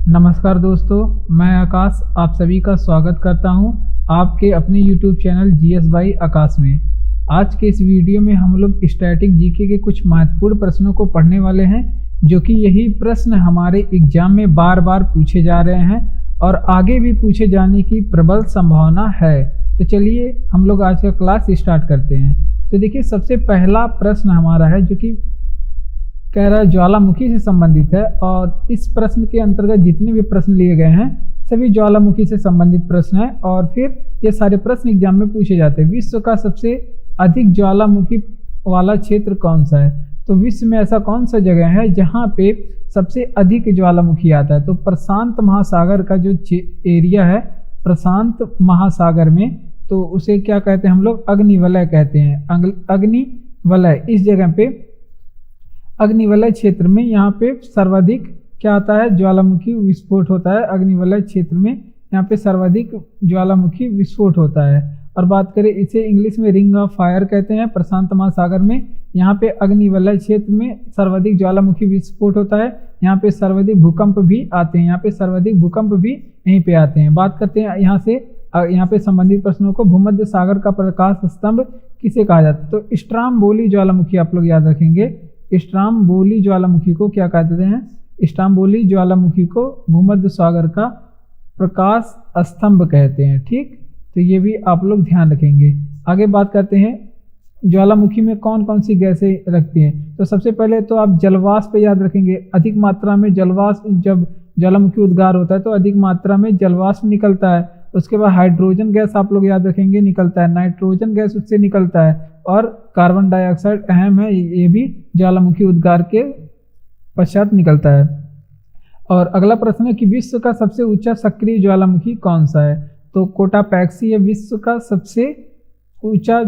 नमस्कार दोस्तों, मैं आकाश आप सभी का स्वागत करता हूं आपके अपने YouTube चैनल जीएस बाई आकाश में। आज के इस वीडियो में हम लोग स्टैटिक जीके के कुछ महत्वपूर्ण प्रश्नों को पढ़ने वाले हैं, जो कि यही प्रश्न हमारे एग्जाम में बार बार पूछे जा रहे हैं और आगे भी पूछे जाने की प्रबल संभावना है। तो चलिए हम लोग आज का क्लास स्टार्ट करते हैं। तो देखिए, सबसे पहला प्रश्न हमारा है जो कि कह रहा है ज्वालामुखी से संबंधित है, और इस प्रश्न के अंतर्गत जितने भी प्रश्न लिए गए हैं सभी ज्वालामुखी से संबंधित प्रश्न हैं और फिर ये सारे प्रश्न एग्जाम में पूछे जाते हैं। विश्व का सबसे अधिक ज्वालामुखी वाला क्षेत्र कौन सा है? तो विश्व में ऐसा कौन सा जगह है जहाँ पे सबसे अधिक ज्वालामुखी आता है? तो प्रशांत महासागर का जो एरिया है प्रशांत महासागर में, तो उसे क्या कहते हैं हम लोग? अग्निवलय कहते हैं। अग्निवलय, इस जगह पे अग्निवलय क्षेत्र में यहाँ पे सर्वाधिक क्या आता है? ज्वालामुखी विस्फोट होता है। अग्निवलय क्षेत्र में यहाँ पे सर्वाधिक ज्वालामुखी विस्फोट होता है। और बात करें, इसे इंग्लिश में रिंग ऑफ फायर कहते हैं। प्रशांत महासागर में यहाँ पे अग्निवलय क्षेत्र में सर्वाधिक ज्वालामुखी विस्फोट होता है। यहाँ पे सर्वाधिक भूकंप भी आते हैं। यहाँ पे सर्वाधिक भूकंप भी यहीं पे आते हैं। बात करते हैं यहाँ पे संबंधित प्रश्नों को। भूमध्य सागर का प्रकाश स्तंभ किसे कहा जाता है? तो स्ट्राम्बोली ज्वालामुखी आप लोग याद रखेंगे। स्ट्राम्बोली ज्वालामुखी को क्या कहते हैं? स्ट्राम्बोली ज्वालामुखी को भूमध्य सागर का प्रकाश स्तंभ कहते हैं। ठीक, तो ये भी आप लोग ध्यान रखेंगे। आगे बात करते हैं ज्वालामुखी में कौन कौन सी गैसें रखती हैं। तो सबसे पहले तो आप जलवाष्प याद रखेंगे। अधिक मात्रा में जलवाष्प, जब ज्वालामुखी उद्गार होता है तो अधिक मात्रा में जलवाष्प निकलता है। उसके बाद हाइड्रोजन गैस आप लोग याद रखेंगे निकलता है। नाइट्रोजन गैस उससे निकलता है और कार्बन डाइऑक्साइड अहम है, ये भी ज्वालामुखी उद्गार के पश्चात निकलता है। और अगला प्रश्न है कि विश्व का सबसे ऊंचा सक्रिय ज्वालामुखी कौन सा है? तो कोटापैक्सी है विश्व का सबसे ऊंचा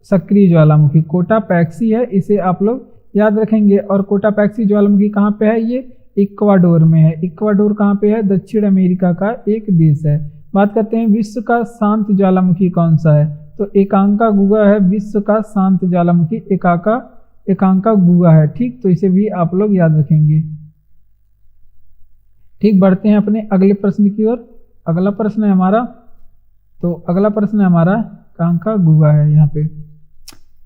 सक्रिय ज्वालामुखी। कोटापैक्सी है, इसे आप लोग याद रखेंगे। और कोटापैक्सी ज्वालामुखी कहाँ पे है? ये इक्वाडोर में है। इक्वाडोर कहाँ पे है? दक्षिण अमेरिका का एक देश है। बात करते हैं विश्व का शांत ज्वालामुखी कौन सा है? तो एकांकागुआ है विश्व का शांत ज्वालामुखी। एकांकागुआ है। ठीक, तो इसे भी आप लोग याद रखेंगे। ठीक, बढ़ते हैं अपने अगले प्रश्न की ओर। अगला प्रश्न है हमारा एकांकागुआ है यहाँ पे।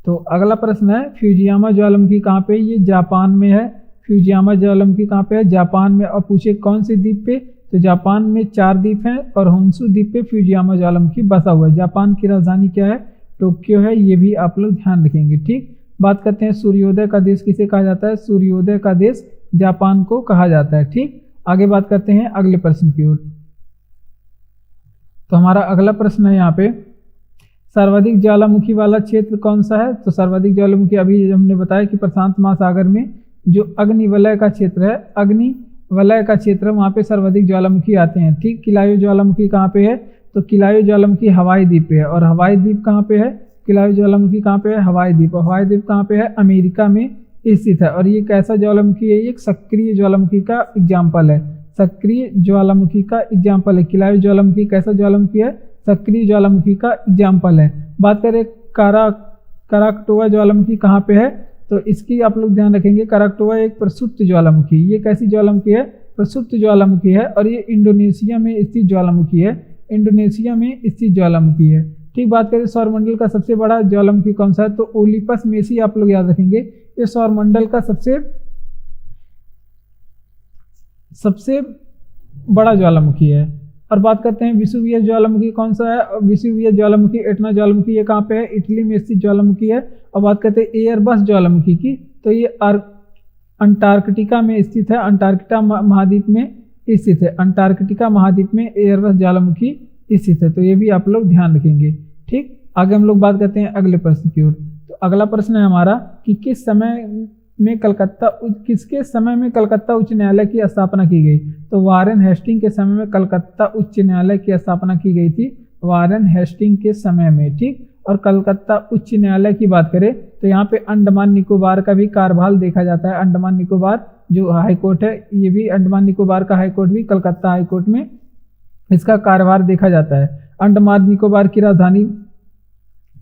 तो अगला प्रश्न है फ्यूजियामा ज्वालामुखी कहाँ पे? ये जापान में है। फ्यूजियामा ज्वालामुखी कहाँ पे है? जापान में। और पूछे कौन से द्वीप पे? तो जापान में 4 द्वीप हैं और होन्शु द्वीप पे फ्यूजियामा ज्वालामुखी बसा हुआ है। जापान की राजधानी क्या है? टोक्यो है। ये भी आप लोग ध्यान रखेंगे। ठीक, बात करते हैं सूर्योदय का देश किसे कहा जाता है? सूर्योदय का देश जापान को कहा जाता है। ठीक, आगे बात करते हैं अगले प्रश्न की ओर। तो हमारा अगला प्रश्न है यहाँ पे सर्वाधिक ज्वालामुखी वाला क्षेत्र कौन सा है? तो सर्वाधिक ज्वालामुखी अभी हमने बताया कि प्रशांत महासागर में जो अग्निवलय का क्षेत्र है, अग्निवलय का क्षेत्र, वहाँ पे सर्वाधिक ज्वालामुखी आते हैं। ठीक, किलायु ज्वालामुखी कहाँ पे है? तो किलायु ज्वालामुखी हवाई द्वीप पे है। और हवाई द्वीप कहाँ पे है? किलायु ज्वालामुखी कहाँ पे है? हवाई द्वीप। और हवाई द्वीप कहाँ पे है? अमेरिका में स्थित है। और ये कैसा ज्वालामुखी है? ये एक सक्रिय ज्वालामुखी का एग्जाम्पल है। सक्रिय ज्वालामुखी का एग्जाम्पल है। किलायु ज्वालामुखी कैसा ज्वालामुखी है? सक्रिय ज्वालामुखी का एग्जाम्पल है। बात करें कराकटोआ ज्वालामुखी कहाँ पे है? तो इसकी आप लोग ध्यान रखेंगे। कराकटोआ एक प्रसुप्त ज्वालामुखी। ये कैसी ज्वालामुखी है? प्रसुप्त ज्वालामुखी है। और ये इंडोनेशिया में स्थित ज्वालामुखी है। इंडोनेशिया में स्थित ज्वालामुखी है। ठीक, बात करें सौरमंडल का सबसे बड़ा ज्वालामुखी कौन सा है? तो ओलिपस मेसी आप लोग याद रखेंगे। ये सौरमंडल का सबसे बड़ा ज्वालामुखी है। और बात करते हैं विसुवियस ज्वालामुखी कौन सा है? विसुवियस ज्वालामुखी, एटना ज्वालामुखी, ये कहाँ पे है? इटली में स्थित ज्वालामुखी है। और बात करते हैं एयरबस ज्वालामुखी की, तो ये अंटार्कटिका में स्थित है। अंटार्कटिका महाद्वीप में स्थित है। अंटार्कटिका महाद्वीप में एयरबस ज्वालामुखी स्थित है। तो ये भी आप लोग ध्यान रखेंगे। ठीक, आगे हम लोग बात करते हैं अगले प्रश्न की ओर। तो अगला प्रश्न है हमारा कि किसके समय में कलकत्ता उच्च न्यायालय की स्थापना की गई? तो वारेन हेस्टिंग के समय में कलकत्ता उच्च न्यायालय की स्थापना की गई थी। वारेन हेस्टिंग के समय में। ठीक, और कलकत्ता उच्च न्यायालय की बात करें तो यहाँ पे अंडमान निकोबार का भी कार्यभार देखा जाता है। अंडमान निकोबार जो हाईकोर्ट है, ये भी अंडमान निकोबार का हाईकोर्ट भी कलकत्ता हाईकोर्ट में इसका कार्यभार देखा जाता है। अंडमान निकोबार की राजधानी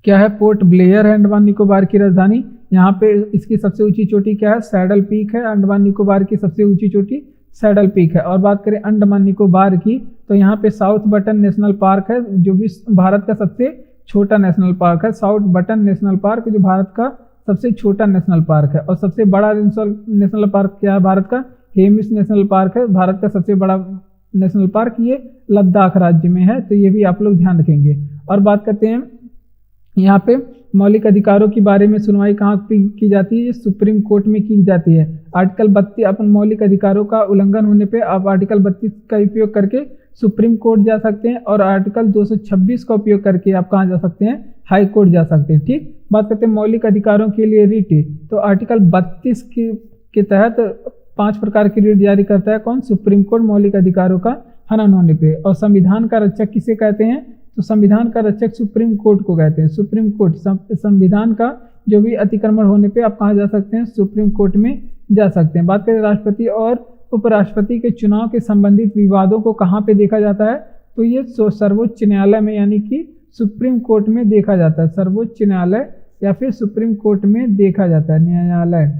क्या है? पोर्ट ब्लेयर है अंडमान निकोबार की राजधानी। यहाँ पे इसकी सबसे ऊंची चोटी क्या है? सैडल पीक है अंडमान निकोबार की सबसे ऊंची चोटी। सैडल पीक है। और बात करें अंडमान निकोबार की तो यहाँ पे साउथ बटन नेशनल पार्क है जो भी भारत का सबसे छोटा नेशनल पार्क है। साउथ बटन नेशनल पार्क जो भारत का सबसे छोटा नेशनल पार्क है। और सबसे बड़ा नेशनल पार्क क्या है भारत का? हेमिस नेशनल पार्क है भारत का सबसे बड़ा नेशनल पार्क, ये लद्दाख राज्य में है, तो ये भी आप लोग ध्यान रखेंगे। और बात करते हैं यहाँ पे मौलिक अधिकारों के बारे में सुनवाई कहाँ की जाती है? सुप्रीम कोर्ट में की जाती है। आर्टिकल 32 अपन मौलिक अधिकारों का उल्लंघन होने पे आप आर्टिकल 32 का उपयोग करके सुप्रीम कोर्ट जा सकते हैं और आर्टिकल 226 का उपयोग करके आप कहाँ जा सकते हैं? हाई कोर्ट जा सकते हैं। ठीक, बात करते हैं मौलिक अधिकारों के लिए रिट। तो आर्टिकल 32 के तहत 5 प्रकार की रिट जारी करता है कौन? सुप्रीम कोर्ट मौलिक अधिकारों का हनन होने पे। और संविधान का रक्षक किसे कहते हैं? तो संविधान का रक्षक सुप्रीम कोर्ट को कहते हैं। सुप्रीम कोर्ट संविधान का जो भी अतिक्रमण होने पे आप कहाँ जा सकते हैं? सुप्रीम कोर्ट में जा सकते हैं। बात करें राष्ट्रपति और उपराष्ट्रपति के चुनाव के संबंधित विवादों को कहाँ पे देखा जाता है? तो ये सर्वोच्च न्यायालय में यानी कि सुप्रीम कोर्ट में देखा जाता है। सर्वोच्च न्यायालय या फिर सुप्रीम कोर्ट में देखा जाता है। न्यायालय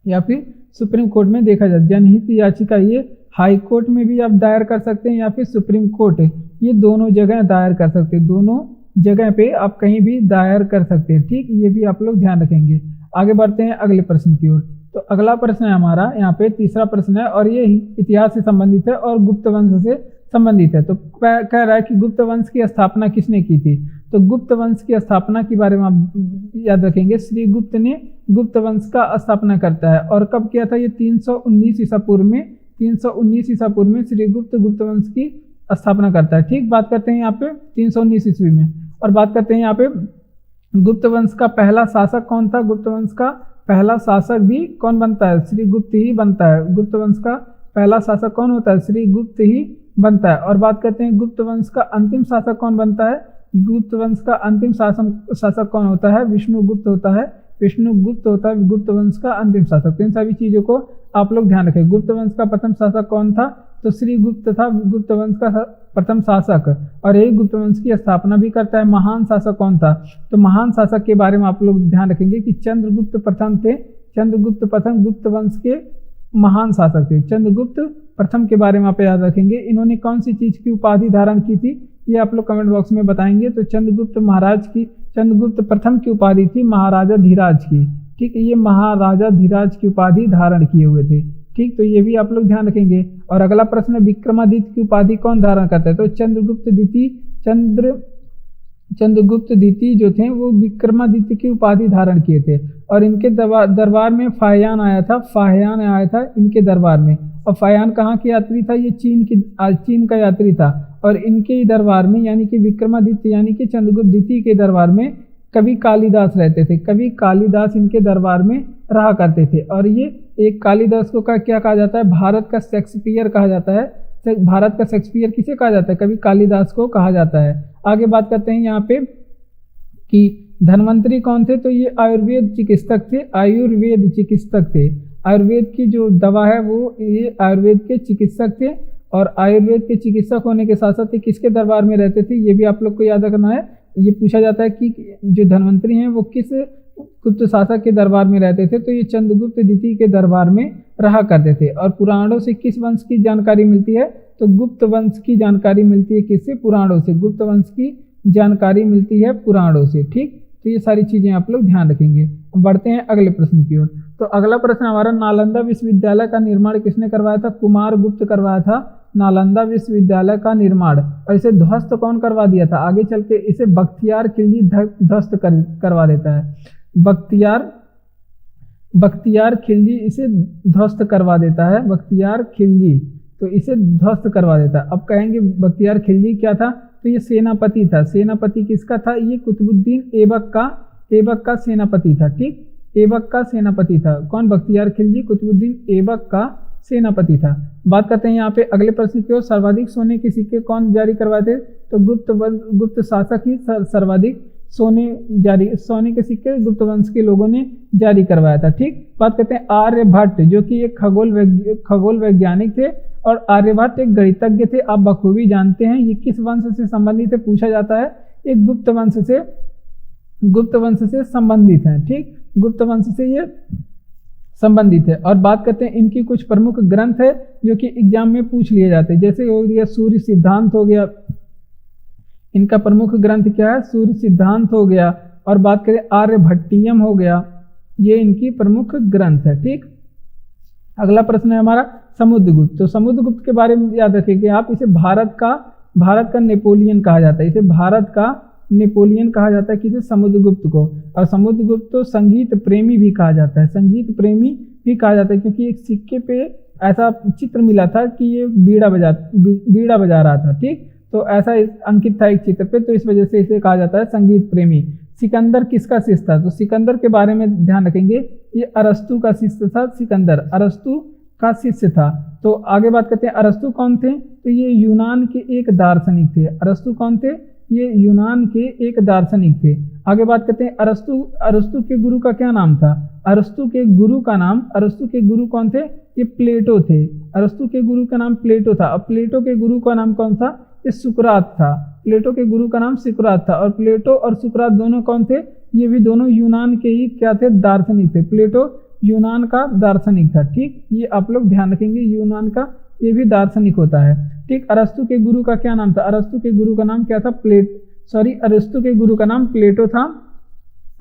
या फिर सुप्रीम कोर्ट में देखा जाता है। जनहित याचिका ये हाई कोर्ट में भी आप दायर कर सकते हैं या फिर सुप्रीम कोर्ट, ये दोनों जगह दायर कर सकते हैं। दोनों जगह पे आप कहीं भी दायर कर सकते हैं। ठीक, ये भी आप लोग ध्यान रखेंगे। आगे बढ़ते हैं अगले प्रश्न की ओर। तो अगला प्रश्न है हमारा यहाँ पे तीसरा प्रश्न है और ये इतिहास से संबंधित है और गुप्त वंश से संबंधित है। तो कह रहा है कि गुप्त वंश की स्थापना किसने की थी? तो गुप्त वंश की स्थापना के बारे में आप याद रखेंगे, श्री गुप्त ने गुप्त वंश का स्थापना करता है। और कब किया था? ये 319 ईसा पूर्व में। 319 ईसा पूर्व में श्री गुप्त वंश की स्थापना करता है। ठीक, बात करते हैं यहाँ पे 319 ईस्वी में। और बात करते हैं यहाँ पे गुप्त वंश का पहला शासक कौन था? गुप्त वंश का पहला शासक भी कौन बनता है? श्री गुप्त ही बनता है। गुप्त वंश का पहला शासक कौन होता है? श्री गुप्त ही बनता है। और बात करते हैं गुप्त वंश का अंतिम शासक कौन बनता है? गुप्त वंश का अंतिम शासक कौन होता है? विष्णुगुप्त होता है। विष्णुगुप्त होता है गुप्त वंश का अंतिम शासक। तो इन सभी चीजों को आप लोग ध्यान रखें। गुप्त वंश का प्रथम शासक कौन था? तो श्री गुप्त था गुप्त वंश का प्रथम शासक, और यही गुप्त वंश की स्थापना भी करता है। महान शासक कौन था? तो महान शासक के बारे में आप लोग ध्यान रखेंगे कि चंद्रगुप्त प्रथम थे। चंद्रगुप्त प्रथम गुप्त वंश के महान शासक थे। चंद्रगुप्त प्रथम के बारे में आप याद रखेंगे। इन्होंने कौन सी चीज की उपाधि धारण की थी? ये आप लोग कमेंट बॉक्स में बताएंगे। तो चंद्रगुप्त प्रथम की उपाधि थी महाराजा धीराज की। ठीक है, ये महाराजा धीराज की उपाधि धारण किए हुए थे। ठीक, तो ये भी आप लोग ध्यान रखेंगे। और अगला प्रश्न है विक्रमादित्य की उपाधि कौन धारण करता है? तो चंद्रगुप्त द्वितीय जो थे वो विक्रमादित्य की उपाधि धारण किए थे। और इनके दरबार में फाहियान आया था इनके दरबार में। और फाहियान कहाँ के यात्री था? ये चीन का यात्री था। और इनके दरबार में यानी कि विक्रमादित्य यानी कि चंद्रगुप्त द्वितीय के दरबार में कवि कालिदास रहते थे। कवि कालिदास इनके दरबार में रहा करते थे। और ये एक कालिदास को क्या कहा जाता है? भारत का शेक्सपियर कहा जाता है। भारत का शेक्सपियर किसे कहा जाता है? कवि कालिदास को कहा जाता है। आगे बात करते हैं यहाँ पे कि धन्वंतरी कौन थे? तो ये आयुर्वेद चिकित्सक थे। आयुर्वेद की जो दवा है वो ये आयुर्वेद के चिकित्सक थे। और आयुर्वेद के चिकित्सक होने के साथ साथ किसके दरबार में रहते थे? ये भी आप लोग को याद रखना है। ये पूछा जाता है कि जो धन्वंतरी हैं वो किस गुप्त शासक के दरबार में रहते थे? तो ये चंद्रगुप्त द्वितीय के दरबार में रहा करते थे। और पुराणों से किस वंश की जानकारी मिलती है? तो गुप्त वंश की जानकारी मिलती है। किससे? पुराणों से। गुप्त वंश की जानकारी मिलती है पुराणों से। ठीक, तो ये सारी चीजें आप लोग ध्यान रखेंगे। बढ़ते हैं अगले प्रश्न की ओर। तो अगला प्रश्न हमारा नालंदा विश्वविद्यालय का निर्माण किसने करवाया था? कुमार गुप्त करवाया था नालंदा विश्वविद्यालय का निर्माण। और इसे ध्वस्त कौन करवा दिया था? आगे चल के इसे बख्तियार खिलजी ध्वस्त करवा देता है। बख्तियार खिलजी इसे ध्वस्त करवा देता है। बख्तियार खिलजी तो इसे ध्वस्त करवा देता है। अब कहेंगे बख्तियार खिलजी क्या था? तो ये सेनापति था। सेनापति किसका था? ये कुतुबुद्दीन ऐबक का सेनापति था। ठीक, ऐबक का सेनापति था। कौन? बख्तियार खिलजी कुतुबुद्दीन ऐबक का सेनापति था। बात करते हैं यहाँ पे अगले प्रश्न की ओर। सर्वाधिक सोने के सिक्के कौन जारी करवाए थे? तो गुप्त शासक ही सर्वाधिक सोने के सिक्के गुप्त वंश के लोगों ने जारी करवाया था। ठीक, बात करते हैं आर्यभट्ट जो कि एक खगोल वैज्ञानिक थे। और आर्यभट्ट एक गणितज्ञ थे। आप बखूबी जानते हैं ये किस वंश से संबंधित है? पूछा जाता है। एक गुप्त वंश से संबंधित है। ठीक, गुप्त वंश से ये संबंधित है। और बात करते हैं इनकी कुछ प्रमुख ग्रंथ है जो कि एग्जाम में पूछ लिए जाते हैं, जैसे हो गया सूर्य सिद्धांत हो गया, इनका प्रमुख ग्रंथ क्या है, सूर्य सिद्धांत हो गया। और बात करें आर्यभट्टियम हो गया, ये इनकी प्रमुख ग्रंथ है। ठीक, अगला प्रश्न है हमारा समुद्रगुप्त। तो समुद्रगुप्त के बारे में याद रखिए कि आप इसे भारत का नेपोलियन कहा जाता है, इसे भारत का नेपोलियन कहा जाता है किसे, समुद्रगुप्त को। और समुद्रगुप्त तो संगीत प्रेमी भी कहा जाता है, संगीत प्रेमी भी कहा जाता है, क्योंकि एक सिक्के पे ऐसा चित्र मिला था कि ये बीड़ा बजा रहा था। ठीक, तो ऐसा अंकित था एक चित्र पे, तो इस वजह से इसे कहा जाता है संगीत प्रेमी। सिकंदर किसका शिष्य था, तो सिकंदर के बारे में ध्यान रखेंगे, ये अरस्तु का शिष्य था। सिकंदर अरस्तु का शिष्य था। तो आगे बात करते हैं अरस्तु कौन थे, तो ये यूनान के एक दार्शनिक थे। अरस्तु कौन थे, ये यूनान के एक दार्शनिक थे। आगे बात करते हैं अरस्तु के गुरु का क्या नाम था, अरस्तु के गुरु कौन थे, ये प्लेटो थे। अरस्तु के गुरु का नाम प्लेटो था। और प्लेटो के गुरु का नाम कौन था, ये सुकरात था। प्लेटो के गुरु का नाम सुकरात था। और प्लेटो और सुकरात दोनों कौन थे, ये भी दोनों यूनान के ही क्या थे, दार्शनिक थे। प्लेटो यूनान का दार्शनिक था। ठीक, ये आप लोग ध्यान रखेंगे, यूनान का ये भी दार्शनिक होता है। ठीक, अरस्तु के गुरु का क्या नाम था, अरस्तु के गुरु का नाम क्या था, अरस्तु के गुरु का नाम प्लेटो था,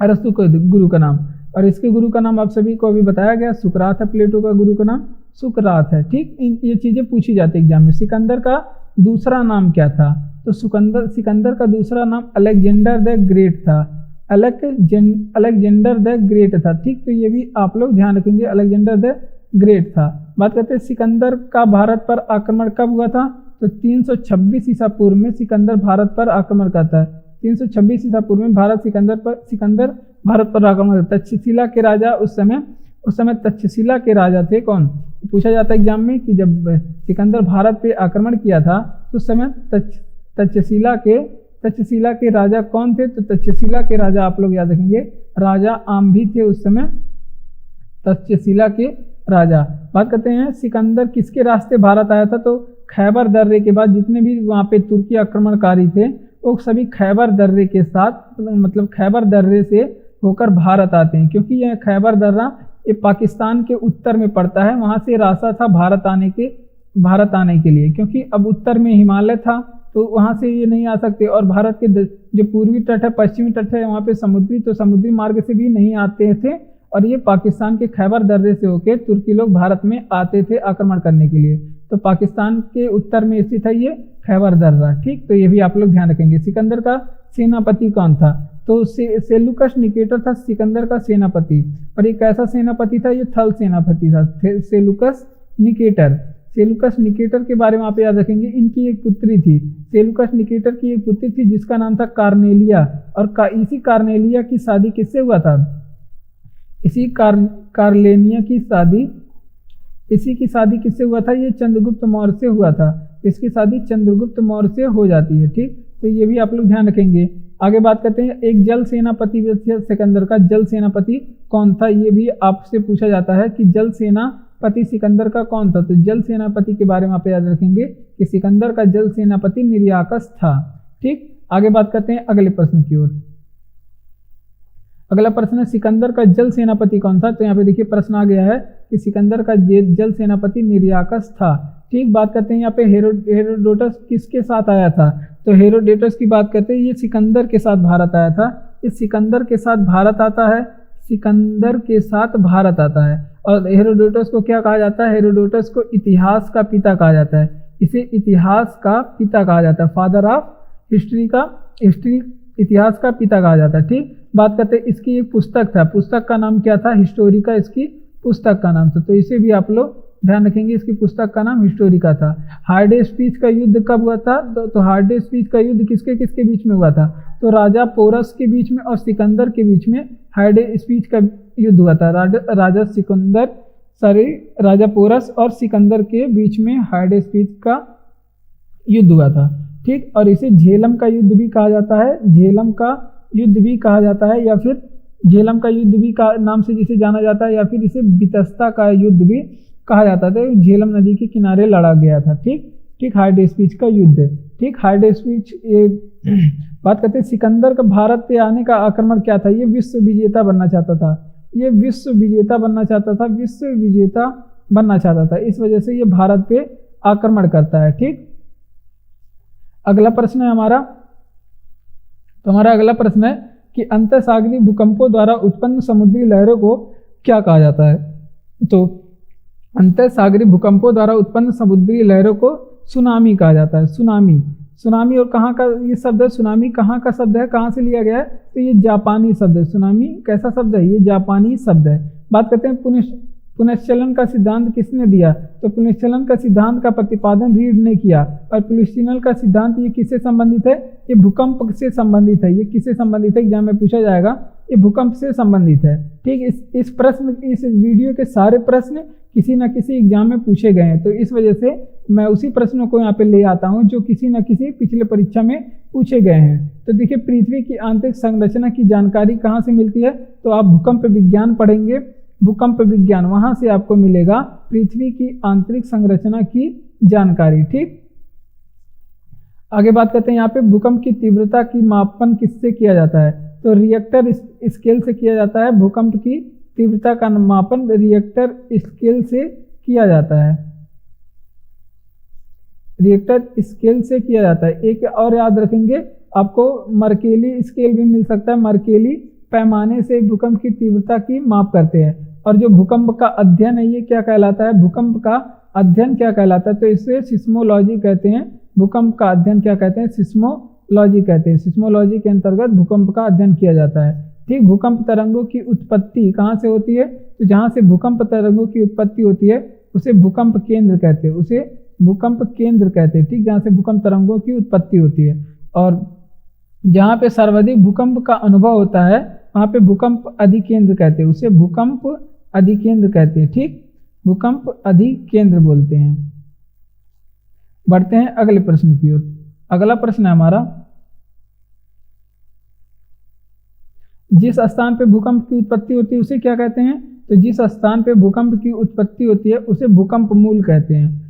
अरस्तु के गुरु का नाम। और इसके गुरु का नाम आप सभी को अभी बताया गया, सुकरात है। प्लेटो का गुरु का नाम सुकरात है। ठीक, ये चीजें पूछी जाती है एग्जाम में। सिकंदर का दूसरा नाम क्या था, तो सिकंदर का दूसरा नाम अलेक्जेंडर द ग्रेट था। अलेक्जेंडर द ग्रेट था। ठीक, तो ये भी आप लोग ध्यान रखेंगे, अलेक्जेंडर द ग्रेट था। बात करते हैं सिकंदर का भारत पर आक्रमण कब हुआ था, तो 326 ईसा पूर्व में सिकंदर भारत पर आक्रमण करता है। 326 ईसा पूर्व में सिकंदर भारत पर आक्रमण करता है। तक्षशिला के राजा उस समय तक्षशिला के राजा थे कौन, पूछा जाता है एग्जाम में कि जब सिकंदर भारत पे आक्रमण किया था तो उस समय तक्षशिला के राजा कौन थे, तो तक्षशिला के राजा आप लोग याद रखेंगे, राजा आम्भी थे उस समय तक्षशिला के राजा। बात करते हैं सिकंदर किसके रास्ते भारत आया था, तो खैबर दर्रे के बाद जितने भी वहाँ पे तुर्की आक्रमणकारी थे वो सभी खैबर दर्रे के साथ, मतलब खैबर दर्रे से होकर भारत आते हैं, क्योंकि यह खैबर दर्रा ये पाकिस्तान के उत्तर में पड़ता है। वहाँ से रास्ता था भारत आने के लिए, क्योंकि अब उत्तर में हिमालय था तो वहाँ से ये नहीं आ सकते। और भारत के जो पूर्वी तट है, पश्चिमी तट है, वहाँ पे समुद्री मार्ग से भी नहीं आते थे। और ये पाकिस्तान के खैबर दर्रे से होके तुर्की लोग भारत में आते थे आक्रमण करने के लिए। तो पाकिस्तान के उत्तर में स्थित है ये खैबर दर्रा। ठीक, तो ये भी आप लोग ध्यान रखेंगे। सिकंदर का सेनापति कौन था, तो सेलुकस निकेटर था सिकंदर का सेनापति। और ये कैसा सेनापति था, ये थल सेनापति था। सेलुकस निकेटर के बारे में आप याद रखेंगे, इनकी एक पुत्री थी। सेलुकस निकेटर की एक पुत्री थी जिसका नाम था कार्नेलिया। और इसी कार्नेलिया की शादी किससे हुआ था, इसी की शादी किससे हुआ था, ये चंद्रगुप्त मौर्य से हुआ था। इसकी शादी चंद्रगुप्त मौर्य से हो जाती है। ठीक, तो ये भी आप लोग ध्यान रखेंगे। आगे बात करते हैं एक जल सेनापति सिकंदर का, जल सेनापति कौन था, ये भी आपसे पूछा जाता है कि जल सेनापति सिकंदर का कौन था। तो जल सेनापति के बारे में आप याद रखेंगे कि सिकंदर का जल सेनापति निर्याकस था। ठीक, आगे बात करते हैं अगले प्रश्न की ओर। अगला प्रश्न है सिकंदर का जल सेनापति कौन था। तो यहाँ पे देखिए प्रश्न आ गया है कि सिकंदर का जल सेनापति निर्याकस था। ठीक, बात करते हैं यहाँ पे हेरोडोटस किसके साथ आया था, तो हेरोडोटस की बात करते हैं, ये सिकंदर के साथ भारत आया था। इस सिकंदर के साथ भारत आता है। और हेरोडोटस को क्या कहा जाता है, हेरोडोटस को इतिहास का पिता कहा जाता है। इसे इतिहास का पिता कहा जाता है, फादर ऑफ हिस्ट्री, इतिहास का पिता कहा जाता है। ठीक, बात करते हैं इसकी एक पुस्तक था, पुस्तक का नाम क्या था, हिस्टोरिका इसकी पुस्तक का नाम था। तो इसे भी आप लोग ध्यान रखेंगे, इसकी पुस्तक का नाम हिस्टोरिका था। हार्डे स्पीच का युद्ध कब हुआ था, तो हार्डे स्पीच का युद्ध किसके बीच में हुआ था, तो राजा पोरस के बीच में और सिकंदर के बीच में हार्डे स्पीच का युद्ध हुआ था। राजा पोरस और सिकंदर के बीच में हार्डे स्पीच का युद्ध हुआ था। ठीक, और इसे झेलम का युद्ध भी कहा जाता है, या फिर झेलम का युद्ध भी का नाम से जिसे जाना जाता है, या फिर इसे बितस्ता का युद्ध भी कहा जाता था। झेलम नदी के किनारे लड़ा गया था। ठीक, हार्डे स्पीच का युद्ध। ठीक, हार्डे स्पीच। बात करते हैं सिकंदर का भारत पे आने का आक्रमण क्या था, ये विश्व विजेता बनना चाहता था। ये विश्व विजेता बनना चाहता था, विश्व विजेता बनना चाहता था, इस वजह से ये भारत पे आक्रमण करता है। ठीक, अगला प्रश्न है हमारा, तो हमारा अगला प्रश्न है कि अंतरसागरीय भूकंपों द्वारा उत्पन्न समुद्री लहरों को क्या कहा जाता है। तो अंतरसागरीय भूकंपों द्वारा उत्पन्न समुद्री लहरों को सुनामी कहा जाता है। सुनामी, सुनामी और कहाँ का ये शब्द है, सुनामी कहाँ का शब्द है, कहाँ से लिया गया है, तो ये जापानी शब्द है। सुनामी कैसा शब्द है, ये जापानी शब्द है। बात करते हैं पुनश्चलन का सिद्धांत किसने दिया, तो पुनश्चलन का सिद्धांत का प्रतिपादन रीड ने किया। और पुनश्चलन का सिद्धांत ये किससे संबंधित है, ये भूकंप से संबंधित है। ये किससे संबंधित है, एग्जाम में पूछा जाएगा, ये भूकंप से संबंधित है। ठीक, इस वीडियो के सारे प्रश्न किसी न किसी एग्जाम में पूछे गए हैं, तो इस वजह से मैं उसी प्रश्नों को यहाँ पे ले आता हूँ जो किसी न किसी पिछले परीक्षा में पूछे गए हैं। तो देखिए, पृथ्वी की आंतरिक संरचना की जानकारी कहाँ से मिलती है, तो आप भूकंप विज्ञान पढ़ेंगे, भूकंप विज्ञान, वहां से आपको मिलेगा पृथ्वी की आंतरिक संरचना की जानकारी। ठीक, आगे बात करते हैं यहाँ पे भूकंप की तीव्रता की मापन किससे किया जाता है, तो रिएक्टर स्केल से किया जाता है। भूकंप की तीव्रता का मापन रिएक्टर स्केल से किया जाता है, रिएक्टर स्केल से किया जाता है। एक और याद रखेंगे, आपको मर्केली स्केल भी मिल सकता है, मर्केली पैमाने से भूकंप की तीव्रता की माप करते हैं। और जो भूकंप का अध्ययन है ये क्या कहलाता है, भूकंप का अध्ययन क्या कहलाता है, तो इसे सिस्मोलॉजी कहते हैं। भूकंप का अध्ययन क्या कहते हैं, सिस्मोलॉजी कहते हैं। सिस्मोलॉजी के अंतर्गत भूकंप का अध्ययन किया जाता है। ठीक, भूकंप तरंगों की उत्पत्ति कहाँ से होती है, तो जहाँ से भूकंप तरंगों की उत्पत्ति होती है उसे भूकंप केंद्र कहते हैं, उसे भूकंप केंद्र कहते हैं। ठीक, जहाँ से भूकंप तरंगों की उत्पत्ति होती है। और जहाँ पे सर्वाधिक भूकंप का अनुभव होता है वहाँ पे भूकंप अधिकेंद्र कहते हैं, उसे भूकंप अधिकेंद्र कहते हैं। ठीक, भूकंप अधिकेंद्र बोलते हैं। बढ़ते हैं अगले प्रश्न की ओर। अगला प्रश्न है हमारा, जिस स्थान पे भूकंप की उत्पत्ति होती है उसे क्या कहते हैं, तो जिस स्थान पे भूकंप की उत्पत्ति होती है उसे भूकंप मूल कहते हैं।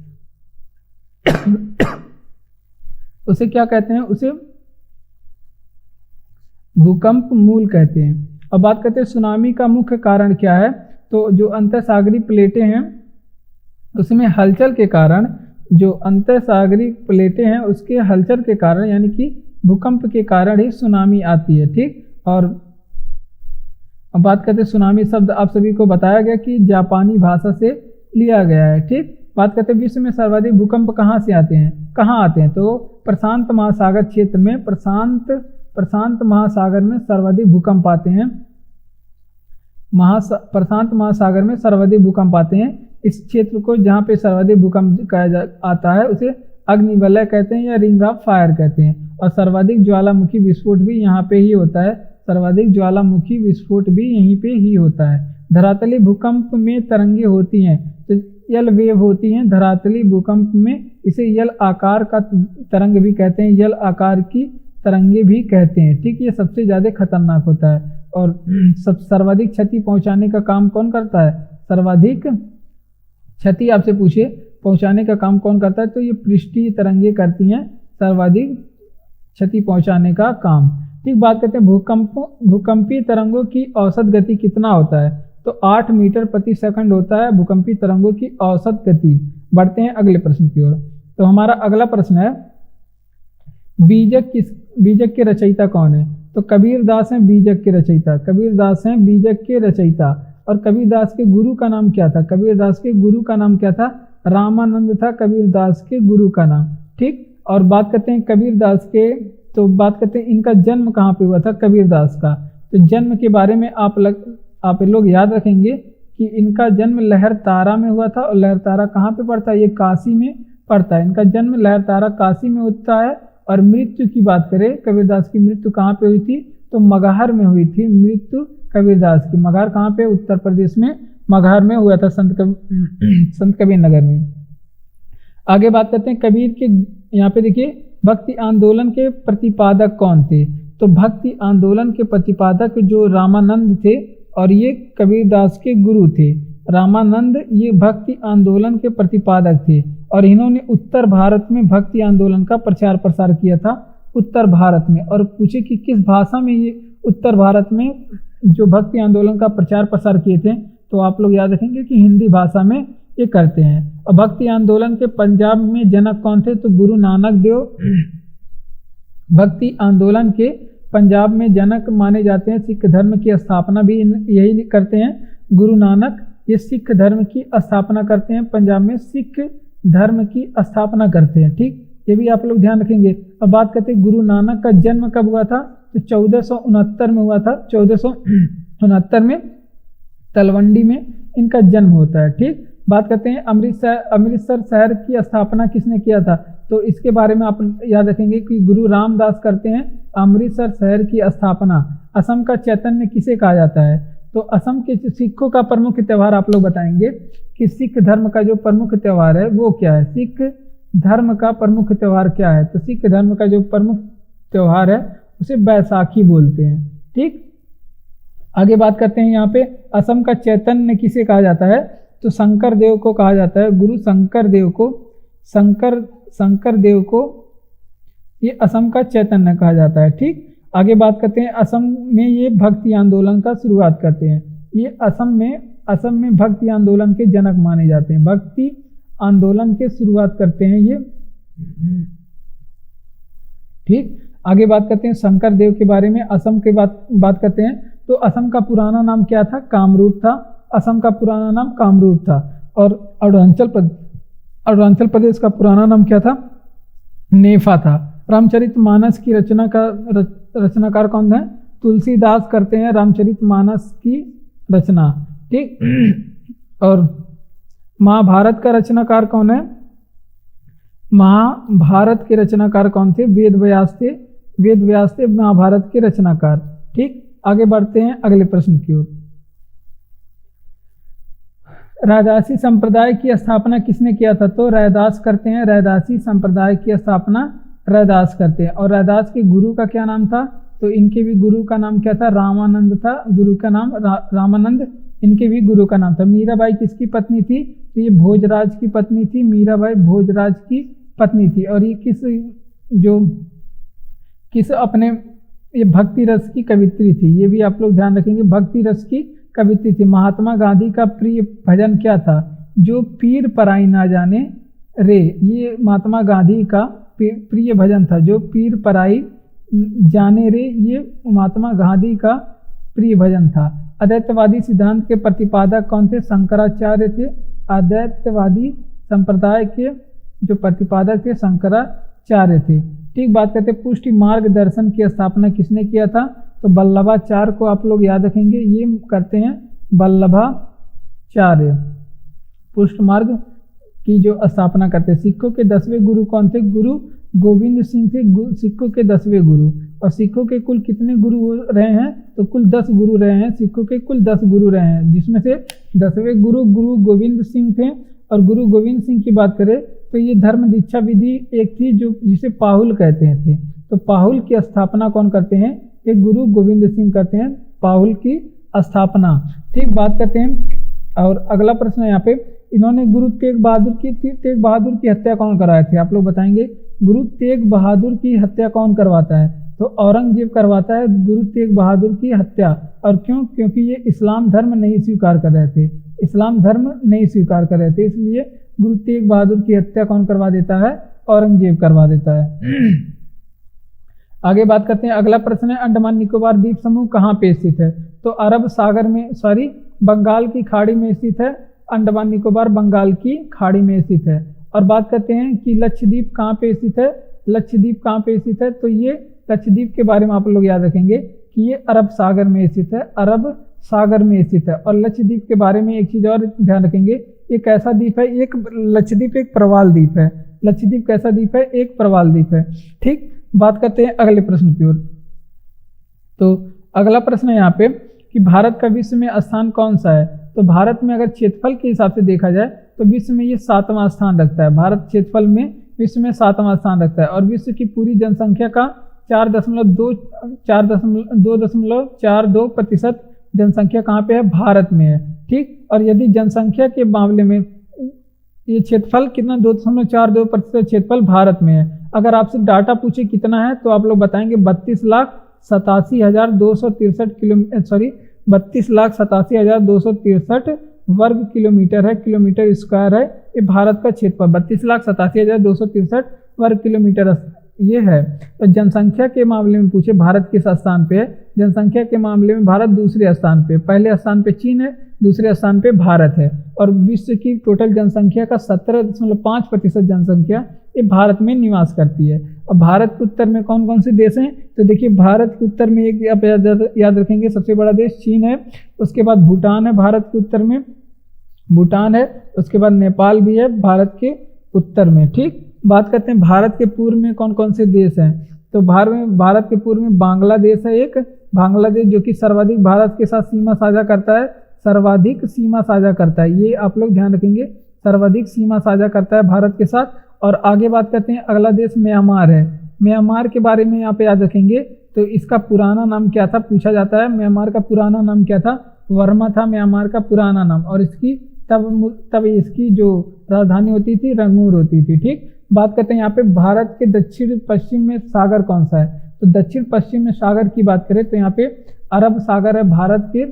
उसे क्या कहते हैं, उसे भूकंप मूल कहते हैं। अब बात करते हैं सुनामी का मुख्य कारण क्या है, तो जो अंतरसागरीय प्लेटें हैं उसमें हलचल के कारण, जो अंतरसागरीय प्लेटें हैं उसके हलचल के कारण यानी कि भूकंप के कारण ही सुनामी आती है। ठीक, और अब बात करते हैं सुनामी शब्द आप सभी को बताया गया कि जापानी भाषा से लिया गया है। ठीक, बात करते हैं विश्व में सर्वाधिक भूकंप कहाँ से आते हैं, कहाँ आते हैं, तो प्रशांत महासागर क्षेत्र में, प्रशांत महासागर में सर्वाधिक भूकंप आते हैं। प्रशांत महासागर में सर्वाधिक भूकंप आते हैं। इस क्षेत्र को जहाँ पे सर्वाधिक भूकंप आता है उसे अग्निवलय कहते हैं या रिंग ऑफ फायर कहते हैं। और सर्वाधिक ज्वालामुखी विस्फोट भी यहाँ पे ही होता है, सर्वाधिक ज्वालामुखी विस्फोट भी यहीं पे ही होता है। धरातलीय भूकंप में तरंगे होती हैं, तो यल वेव होती हैं धरातलीय भूकंप में, इसे यल आकार का तरंग भी कहते हैं, यल आकार की तरंगे भी कहते हैं। ठीक, ये सबसे ज़्यादा खतरनाक होता है। और सर्वाधिक क्षति पहुंचाने का काम कौन करता है, सर्वाधिक क्षति आपसे पूछे पहुंचाने का काम कौन करता है, तो ये पृष्ठीय तरंगे करती हैं सर्वाधिक क्षति पहुंचाने का काम। ठीक, बात करते हैं भूकंपीय तरंगों की औसत गति कितना होता है, तो 8 मीटर प्रति सेकंड होता है भूकंपीय तरंगों की औसत गति। बढ़ते हैं अगले प्रश्न की ओर। तो हमारा अगला प्रश्न है, बीजक के रचयिता कौन है, तो कबीरदास हैं बीजक के रचयिता, कबीरदास हैं बीजक के रचयिता। और कबीरदास के गुरु का नाम क्या था, कबीरदास के गुरु का नाम क्या था, रामानंद था कबीरदास के गुरु का नाम। ठीक, और बात करते हैं कबीरदास के, तो बात करते हैं इनका जन्म कहाँ पे हुआ था कबीरदास का, तो जन्म के बारे में आप लोग याद रखेंगे कि इनका जन्म लहरतारा में हुआ था। और लहरतारा कहाँ पे पड़ता है, ये काशी में पड़ता है। इनका जन्म लहरतारा काशी में होता है। और मृत्यु की बात करें, कबीरदास की मृत्यु कहाँ पे हुई थी, तो मगहर में हुई थी मृत्यु कबीरदास की। मगहर कहाँ पे, उत्तर प्रदेश में मगहर में हुआ था, संत कबीर नगर में। आगे बात करते हैं कबीर के, यहाँ पे देखिए भक्ति आंदोलन के प्रतिपादक कौन थे, तो भक्ति आंदोलन के प्रतिपादक जो रामानंद थे और ये कबीरदास के गुरु थे। रामानंद ये भक्ति आंदोलन के प्रतिपादक थे और इन्होंने उत्तर भारत में भक्ति आंदोलन का प्रचार प्रसार किया था, उत्तर भारत में। और पूछे कि किस भाषा में ये उत्तर भारत में जो भक्ति आंदोलन का प्रचार प्रसार किए थे, तो आप लोग याद रखेंगे कि हिंदी भाषा में ये करते हैं। और भक्ति आंदोलन के पंजाब में जनक कौन थे? तो गुरु नानक देव भक्ति आंदोलन के पंजाब में जनक माने जाते हैं। सिख धर्म की स्थापना भी यही करते हैं, गुरु नानक ये सिख धर्म की स्थापना करते हैं, पंजाब में सिख धर्म की स्थापना करते हैं। ठीक, ये भी आप लोग ध्यान रखेंगे। अब बात करते हैं गुरु नानक का जन्म कब हुआ था? तो 1469 में हुआ था। 1469 में तलवंडी में इनका जन्म होता है। ठीक, बात करते हैं अमृतसर शहर की स्थापना किसने किया था? तो इसके बारे में आप याद रखेंगे कि गुरु रामदास करते हैं अमृतसर शहर की स्थापना। असम का चैतन्य किसे कहा जाता है? तो असम के सिखों का प्रमुख त्यौहार आप लोग बताएंगे कि सिख धर्म का जो प्रमुख त्यौहार है वो क्या है? सिख धर्म का प्रमुख त्यौहार क्या है? तो सिख धर्म का जो प्रमुख त्यौहार है उसे बैसाखी बोलते हैं। ठीक, आगे बात करते हैं। यहाँ पे असम का चैतन्य किसे कहा जाता है? तो शंकर देव को कहा जाता है। गुरु शंकर देव को ये असम का चैतन्य कहा जाता है। ठीक, आगे बात करते हैं। असम में ये भक्ति आंदोलन का शुरुआत करते हैं। ये असम में भक्ति आंदोलन के जनक माने जाते हैं। भक्ति आंदोलन के शुरुआत करते हैं ये। ठीक, आगे बात करते हैं शंकर देव के बारे में। असम के बात करते हैं। तो असम का पुराना नाम क्या था? कामरूप था। असम का पुराना नाम कामरूप था। और अरुणाचल प्रदेश का पुराना नाम क्या था? नेफा था। रामचरितमानस की रचनाकार कौन है? तुलसीदास करते हैं रामचरितमानस की रचना। ठीक, और महाभारत का रचनाकार कौन है? महाभारत के रचनाकार कौन थे? वेद व्यास थे महाभारत के रचनाकार। ठीक, आगे बढ़ते हैं अगले प्रश्न की ओर। रैदासी संप्रदाय की स्थापना किसने किया था? तो रैदास करते हैं। रैदासी संप्रदाय की स्थापना रैदास करते हैं। और रैदास के गुरु का क्या नाम था? तो इनके भी गुरु का नाम क्या था? रामानंद था। गुरु का नाम रामानंद इनके भी गुरु का नाम था। मीराबाई किसकी पत्नी थी? तो ये भोजराज की पत्नी थी। मीराबाई भोजराज की पत्नी थी। और ये किस अपने ये भक्ति रस की कवित्री थी। ये भी आप लोग ध्यान रखेंगे, भक्ति रस की कवित्री थी। महात्मा गांधी का प्रिय भजन क्या था? जो पीर पराई ना जाने रे। ये महात्मा गांधी का प्रिय भजन था, जो पीर पराई जाने रे। ये महात्मा गांधी का प्रिय भजन था। अद्वैतवादी सिद्धांत के प्रतिपादक कौन थे? शंकराचार्य थे। अद्वैतवादी संप्रदाय के जो प्रतिपादक थे शंकराचार्य थे। ठीक, बात करते हैं पुष्टि मार्ग दर्शन की स्थापना किसने किया था? तो वल्लभाचार्य को आप लोग याद रखेंगे, ये करते हैं वल्लभाचार्य। पुष्टि मार्ग की जो स्थापना करते हैं। सिखों के 10वें गुरु कौन थे? गुरु गोविंद सिंह थे सिखों के 10वें गुरु। और सिखों के कुल कितने गुरु रहे हैं? तो कुल 10 गुरु रहे हैं। सिखों के कुल 10 गुरु रहे हैं, जिसमें से 10वें गुरु गोविंद सिंह थे। और गुरु गोविंद सिंह की बात करें तो ये धर्म दीक्षा विधि एक थी जो जिसे पाहुल कहते थे। तो पाहुल की स्थापना कौन करते हैं? ये गुरु गोविंद सिंह करते हैं पाहुल की स्थापना। ठीक, बात करते हैं। और अगला प्रश्न है यहाँ पे, इन्होंने गुरु तेग बहादुर की हत्या कौन कराए थे? आप लोग बताएंगे। गुरु तेग बहादुर की हत्या कौन करवाता है? तो औरंगजेब करवाता है गुरु तेग बहादुर की हत्या। और क्यों? क्योंकि ये इस्लाम धर्म नहीं स्वीकार कर रहे थे। इस्लाम धर्म नहीं स्वीकार कर रहे थे, इसलिए गुरु तेग बहादुर की हत्या कौन करवा देता है? औरंगजेब करवा देता है। आगे बात करते हैं। अगला प्रश्न है, अंडमान निकोबार द्वीप समूह कहाँ पे स्थित है? तो अरब सागर में बंगाल की खाड़ी में स्थित है। अंडमान निकोबार बंगाल की खाड़ी में स्थित है। और बात करते हैं कि लक्षद्वीप कहाँ पे स्थित है? लक्षद्वीप कहाँ पे स्थित है? तो ये लक्षद्वीप के बारे में आप लोग याद रखेंगे कि ये अरब सागर में स्थित है। अरब सागर में स्थित है। और लक्षद्वीप के बारे में एक चीज और ध्यान रखेंगे, एक ऐसा द्वीप है, एक लक्षद्वीप एक प्रवाल द्वीप है। लक्षद्वीप कैसा द्वीप है? एक प्रवाल द्वीप है। ठीक, बात करते हैं अगले प्रश्न की ओर। तो अगला प्रश्न है यहाँ पे कि भारत का विश्व में स्थान कौन सा है? तो भारत में अगर क्षेत्रफल के हिसाब से देखा जाए तो विश्व में ये 7वां स्थान रखता है। भारत क्षेत्रफल में विश्व में 7वां स्थान रखता है। और विश्व की पूरी जनसंख्या का 4.42% जनसंख्या कहाँ पे है? भारत में है। ठीक, और यदि जनसंख्या के मामले में ये क्षेत्रफल कितना 2.42% क्षेत्रफल भारत में है। अगर आपसे डाटा पूछे कितना है तो आप लोग बताएंगे 32,87,263 32,87,263 वर्ग किलोमीटर है, किलोमीटर स्क्वायर है। ये भारत का क्षेत्रफल 32,87,263 वर्ग किलोमीटर ये है। तो जनसंख्या के मामले में पूछे भारत किस स्थान पे है, जनसंख्या के मामले में भारत दूसरे स्थान पे, पहले स्थान पे चीन है, दूसरे स्थान पे भारत है। और विश्व की टोटल जनसंख्या का 17.5% जनसंख्या ये भारत में निवास करती है। और भारत के उत्तर में कौन कौन से देश हैं, तो देखिए भारत के उत्तर में एक आप याद रखेंगे सबसे बड़ा देश चीन है, उसके बाद भूटान है, भारत के उत्तर में भूटान है, उसके बाद नेपाल भी है भारत के उत्तर में। ठीक, बात करते हैं भारत के पूर्व में कौन कौन से देश हैं, तो भारत के पूर्व में बांग्लादेश है एक, बांग्लादेश जो कि सर्वाधिक भारत के साथ सीमा साझा करता है, सर्वाधिक सीमा साझा करता है, ये आप लोग ध्यान रखेंगे, सर्वाधिक सीमा साझा करता है भारत के साथ। और आगे बात करते हैं अगला देश म्यांमार है, म्यांमार के बारे में यहाँ पे याद रखेंगे। तो इसका पुराना नाम क्या था पूछा जाता है, म्यांमार का पुराना नाम क्या था, वर्मा था म्यांमार का पुराना नाम, और इसकी तब इसकी जो राजधानी होती थी रंगून होती थी। ठीक, बात करते हैं यहाँ पे भारत के दक्षिण पश्चिम में सागर कौन सा है, तो दक्षिण पश्चिम में सागर की बात करें तो यहाँ पे अरब सागर है भारत के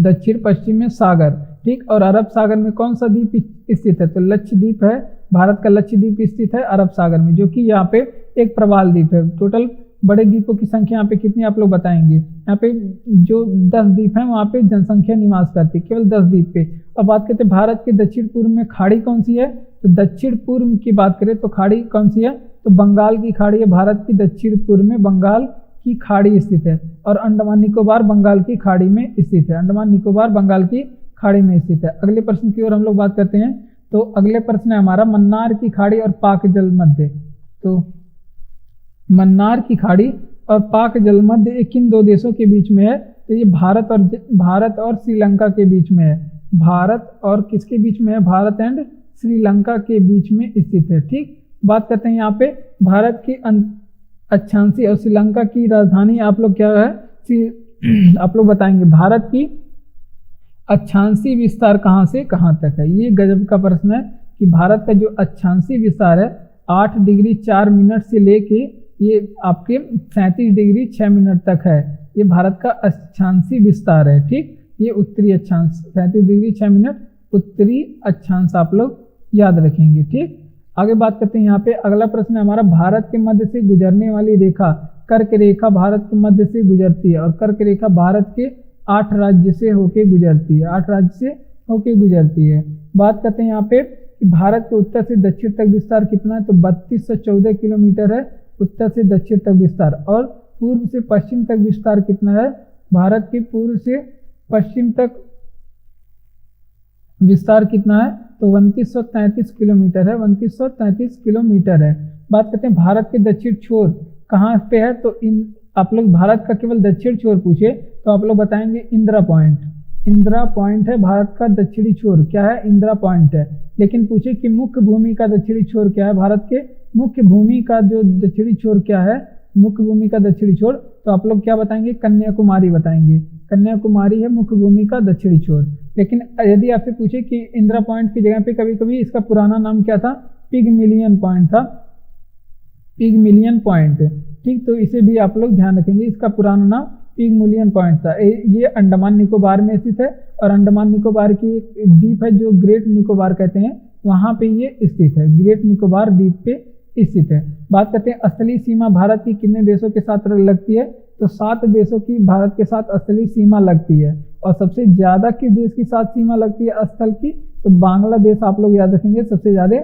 दक्षिण पश्चिम में सागर। ठीक, और अरब सागर में कौन सा द्वीप स्थित है, तो लक्षद्वीप है, भारत का लक्षद्वीप स्थित है अरब सागर में, जो कि यहाँ पे एक प्रवाल द्वीप है। टोटल बड़े द्वीपों की संख्या यहाँ पे कितनी आप लोग बताएंगे, यहाँ पे जो 10 द्वीप हैं वहाँ पे जनसंख्या निवास करती है, केवल 10 द्वीप पे। अब बात करते हैं भारत के दक्षिण पूर्व में खाड़ी कौन सी है, तो दक्षिण पूर्व की बात करें तो खाड़ी कौन सी है, तो बंगाल की खाड़ी है, भारत की दक्षिण पूर्व में बंगाल की खाड़ी स्थित है। और अंडमान निकोबार बंगाल की खाड़ी में स्थित है, अंडमान निकोबार बंगाल की खाड़ी में स्थित है। अगले प्रश्न की ओर हम लोग बात करते हैं, तो अगले प्रश्न है हमारा मन्नार की खाड़ी और पाक जल मध्य। तो मन्नार की खाड़ी और पाक जल मध्य ये किन दो देशों के बीच में है, तो ये भारत और श्रीलंका के बीच में है, भारत और किसके बीच में है, भारत एंड श्रीलंका के बीच में स्थित है। ठीक, बात करते हैं यहाँ पे भारत की अक्षांशी और श्रीलंका की राजधानी आप लोग क्या है, आप लोग बताएंगे भारत की अक्षांशी विस्तार कहाँ से कहाँ तक है। ये गजब का प्रश्न है कि भारत का जो अक्षांशी विस्तार है 8 डिग्री 4 मिनट से लेके ये आपके 37 डिग्री 6 मिनट तक है, ये भारत का अक्षांशी विस्तार है। ठीक, ये उत्तरी अक्षांश 37 डिग्री 6 मिनट उत्तरी अक्षांश आप लोग याद रखेंगे। ठीक, आगे बात करते हैं यहाँ पे अगला प्रश्न है हमारा भारत के मध्य से गुजरने वाली रेखा, कर्क रेखा भारत के मध्य से गुजरती है, और कर्क रेखा भारत के 8 राज्य से होके गुजरती है, 8 राज्य से होके गुजरती है। बात करते हैं यहाँ पे कि भारत के उत्तर से दक्षिण तक विस्तार कितना है, तो 3214 किलोमीटर है उत्तर से दक्षिण तक विस्तार। और पूर्व से पश्चिम तक विस्तार कितना है, भारत के पूर्व से पश्चिम तक विस्तार कितना है, तो 2933 किलोमीटर है, 2933 किलोमीटर है। बात करते हैं भारत के दक्षिण छोर कहाँ पे है, तो आप लोग भारत का केवल दक्षिण छोर पूछे तो आप लोग बताएंगे इंदिरा पॉइंट, इंदिरा पॉइंट है भारत का दक्षिणी छोर, क्या है, इंदिरा पॉइंट है। लेकिन पूछे कि मुख्य भूमि का दक्षिणी छोर क्या है, भारत के मुख्य भूमि का जो दक्षिणी छोर क्या है, मुख्य भूमि का दक्षिणी छोर, तो आप लोग क्या बताएंगे, कन्याकुमारी बताएंगे, कन्याकुमारी है मुख्य भूमि का दक्षिणी छोर। लेकिन यदि आपसे पूछे कि इंदिरा पॉइंट की जगह पे कभी कभी इसका पुराना नाम क्या था, पिगमिलियन पॉइंट था, पिगमिलियन पॉइंट। ठीक, तो इसे भी आप लोग ध्यान रखेंगे, इसका पुराना नाम पिगमिलियन पॉइंट था। ये अंडमान निकोबार में स्थित है, और अंडमान निकोबार की एक द्वीप है जो ग्रेट निकोबार कहते हैं, वहाँ पे ये स्थित है, ग्रेट निकोबार द्वीप पे स्थित है। बात करते हैं स्थलीय सीमा भारत की कितने देशों के साथ लगती है, तो 7 देशों की भारत के साथ स्थलीय सीमा लगती है। और सबसे ज्यादा किस देश के साथ सीमा लगती है स्थल की, तो बांग्लादेश आप लोग याद रखेंगे, सबसे ज्यादा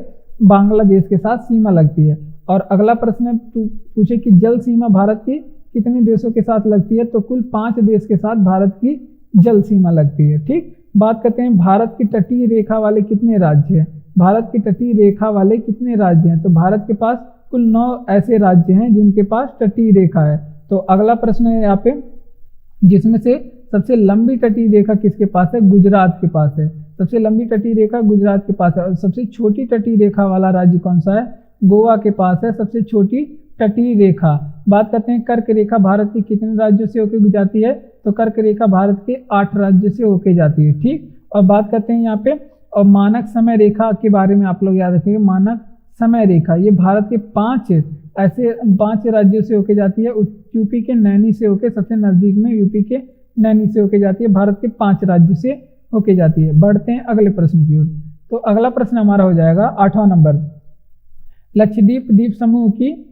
बांग्लादेश के साथ सीमा लगती है। और अगला प्रश्न पूछे कि जल सीमा भारत की कितने देशों के साथ लगती है, तो कुल 5 देश के साथ भारत की जल सीमा लगती है। ठीक, बात करते हैं भारत की तटीय रेखा वाले कितने राज्य हैं, भारत की तटीय रेखा वाले कितने राज्य हैं, तो भारत के पास कुल 9 ऐसे राज्य हैं जिनके पास तटीय रेखा है। तो अगला प्रश्न है यहाँ पे, जिसमें से सबसे लंबी तटीय रेखा किसके पास है, गुजरात के पास है, सबसे लंबी तटीय रेखा गुजरात के पास है। और सबसे छोटी तटीय रेखा वाला राज्य कौन सा है, गोवा के पास है सबसे छोटी तटीय रेखा। बात करते हैं कर्क रेखा भारत के कितने राज्यों से होकर गुजरती है, तो कर्क रेखा भारत के 8 राज्य से होकर जाती है। ठीक, और बात करते हैं यहाँ पे और मानक समय रेखा के बारे में आप लोग याद रखेंगे, मानक समय रेखा ये भारत के 5 राज्यों से होके जाती है। यूपी के नैनी से होके, सबसे नजदीक में यूपी के नैनी से होके जाती है, भारत के 5 राज्यों से होके जाती है। बढ़ते हैं अगले प्रश्न की ओर। तो अगला प्रश्न हमारा हो जाएगा 8वां नंबर। लक्षद्वीप द्वीप समूह की,